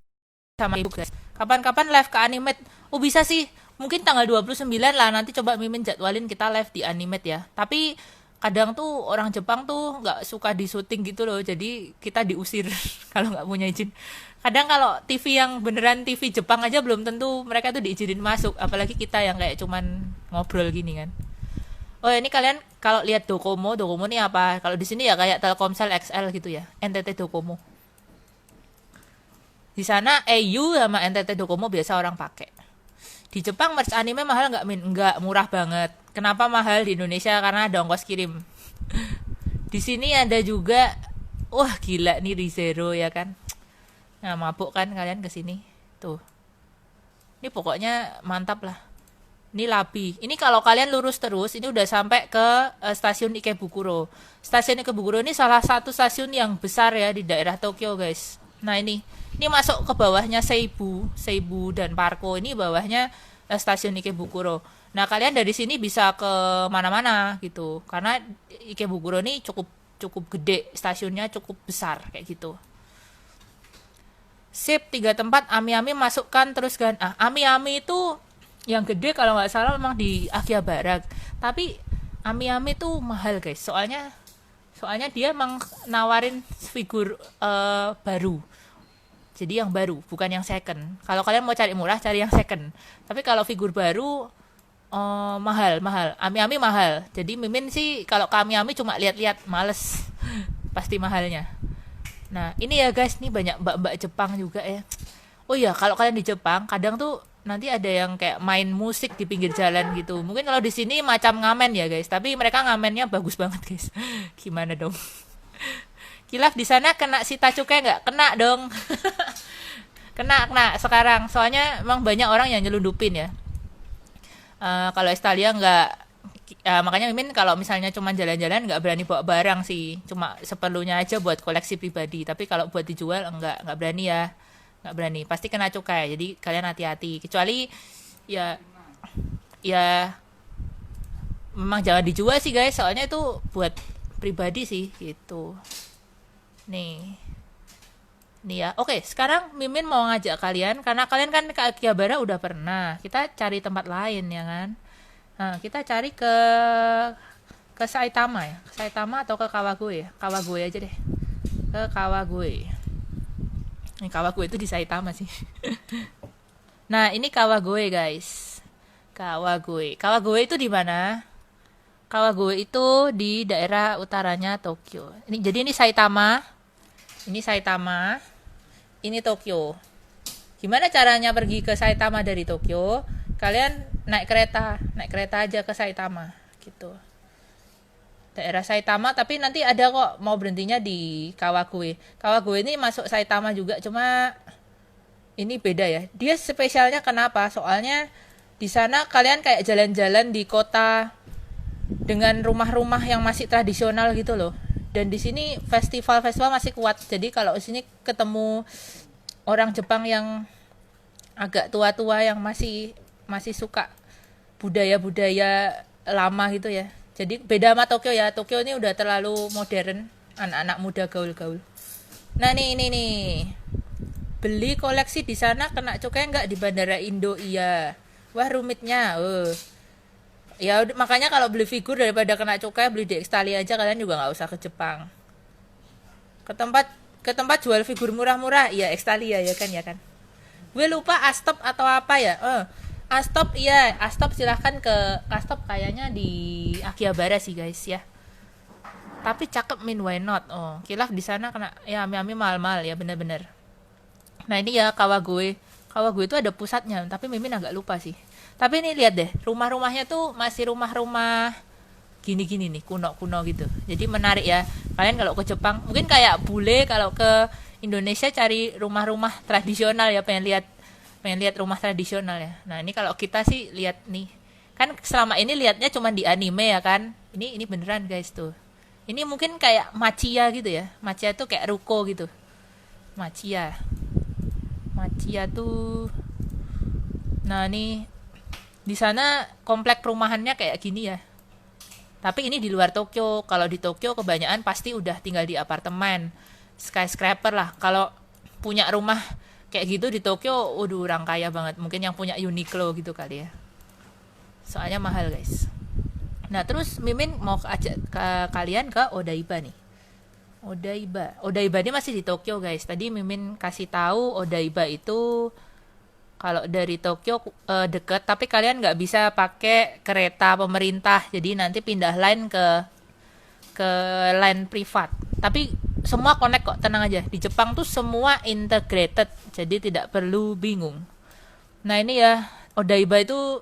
sama ibu guys. Kapan-kapan live ke Animate? Bisa sih. Mungkin tanggal 29 lah, nanti coba Mimin jadwalin kita live di Animate ya. Tapi kadang tuh orang Jepang tuh nggak suka di syuting gitu loh. Jadi kita diusir kalau nggak punya izin. Kadang kalau TV yang beneran TV Jepang aja belum tentu mereka tuh diizinin masuk. Apalagi kita yang kayak cuman ngobrol gini kan. Ini kalian kalau lihat Docomo ini apa? Kalau di sini ya kayak Telkomsel XL gitu ya, NTT Docomo. Di sana EU sama NTT Docomo biasa orang pakai. Di Jepang merch anime mahal nggak Min? Nggak, murah banget. Kenapa mahal di Indonesia? Karena ada ongkos kirim. Di sini ada juga Wah gila nih ReZero ya kan. Nah mabuk kan kalian kesini. Tuh. Ini pokoknya mantap lah. Ini Labi. Ini kalau kalian lurus terus, ini udah sampai ke stasiun Ikebukuro. Stasiun Ikebukuro ini salah satu stasiun yang besar ya di daerah Tokyo, guys. Nah ini masuk ke bawahnya Seibu dan Parko. Ini bawahnya stasiun Ikebukuro. Nah kalian dari sini bisa ke mana-mana gitu, karena Ikebukuro ini cukup cukup gede, stasiunnya cukup besar kayak gitu. Sip, 3 tempat Ami-Ami masukkan terus kan. Ami-Ami itu yang gede kalau nggak salah memang di Akihabara, tapi Ami-Ami tuh mahal guys, soalnya dia emang nawarin figur baru, jadi yang baru bukan yang second. Kalau kalian mau cari murah cari yang second, tapi kalau figur baru mahal. Ami-Ami mahal, jadi Mimin sih kalau ke Ami-Ami cuma lihat-lihat, males pasti mahalnya. Nah ini ya guys, nih banyak mbak-mbak Jepang juga ya. Oh iya, kalau kalian di Jepang kadang tuh nanti ada yang kayak main musik di pinggir jalan gitu. Mungkin kalau di sini macam ngamen ya guys, tapi mereka ngamennya bagus banget guys. Gimana dong? Kilaf di sana kena sita cukai nggak? Kena dong. kena sekarang. Soalnya emang banyak orang yang nyelundupin ya. Kalau Estalia nggak, makanya Mimin kalau misalnya cuma jalan-jalan nggak berani bawa barang sih, cuma seperlunya aja buat koleksi pribadi. Tapi kalau buat dijual nggak berani ya, nggak berani, pasti kena cukai. Jadi kalian hati-hati, kecuali ya memang jangan dijual sih guys, soalnya itu buat pribadi sih gitu. Nih ya, oke. Sekarang Mimin mau ngajak kalian, karena kalian kan ke Akihabara udah pernah, kita cari tempat lain ya kan. Nah, kita cari ke Saitama ya, ke Saitama atau ke Kawagoe ya, Kawagoe aja deh, ke Kawagoe. Ini Kawagoe itu di Saitama sih. Nah ini Kawagoe guys, Kawagoe itu di mana? Kawagoe itu di daerah utaranya Tokyo. Jadi ini Saitama, ini Tokyo. Gimana caranya pergi ke Saitama dari Tokyo? Kalian naik kereta aja ke Saitama gitu. Daerah Saitama, tapi nanti ada kok mau berhentinya di Kawagoe. Kawagoe ini masuk Saitama juga, cuma ini beda ya. Dia spesialnya kenapa? Soalnya di sana kalian kayak jalan-jalan di kota dengan rumah-rumah yang masih tradisional gitu loh. Dan di sini festival-festival masih kuat. Jadi kalau di sini ketemu orang Jepang yang agak tua-tua yang masih suka budaya-budaya lama gitu ya. Jadi beda sama Tokyo ya. Tokyo ini udah terlalu modern, anak-anak muda gaul-gaul. Nah nih. Beli koleksi di sana kena cukai nggak di Bandara Indo? Iya. Wah rumitnya. Ya makanya kalau beli figur daripada kena cukai, beli di Extalia aja, kalian juga nggak usah ke Jepang. Ke tempat jual figur murah-murah, iya Extalia ya kan. Gue lupa Astop atau apa ya. Astop iya, Astop silahkan ke Astop, kayaknya di Akihabara sih guys ya. Tapi cakep why not? Kilaf di sana kena ya, Ami mahal-mahal ya, bener-bener. Nah ini ya Kawagoe itu ada pusatnya, tapi Mimin agak lupa sih. Tapi ini lihat deh, rumah-rumahnya tuh masih rumah-rumah gini-gini nih, kuno-kuno gitu. Jadi menarik ya. Kalian kalau ke Jepang, mungkin kayak bule kalau ke Indonesia cari rumah-rumah tradisional ya, pengen lihat rumah tradisional ya. Nah ini kalau kita sih lihat nih, kan selama ini lihatnya cuma di anime ya kan. Ini beneran guys tuh. Ini mungkin kayak Machiya gitu ya. Machiya tuh kayak ruko gitu. Machiya tuh. Nah ini di sana komplek perumahannya kayak gini ya. Tapi ini di luar Tokyo. Kalau di Tokyo kebanyakan pasti udah tinggal di apartemen, skyscraper lah. Kalau punya rumah kayak gitu di Tokyo, orang kaya banget. Mungkin yang punya Uniqlo gitu kali ya. Soalnya mahal guys. Nah terus Mimin mau ajak kalian ke Odaiba nih. Odaiba ini masih di Tokyo guys. Tadi Mimin kasih tahu Odaiba itu kalau dari Tokyo deket, tapi kalian nggak bisa pakai kereta pemerintah. Jadi nanti pindah line ke line privat. Tapi semua connect kok, tenang aja. Di Jepang tuh semua integrated, jadi tidak perlu bingung. Nah ini ya, Odaiba itu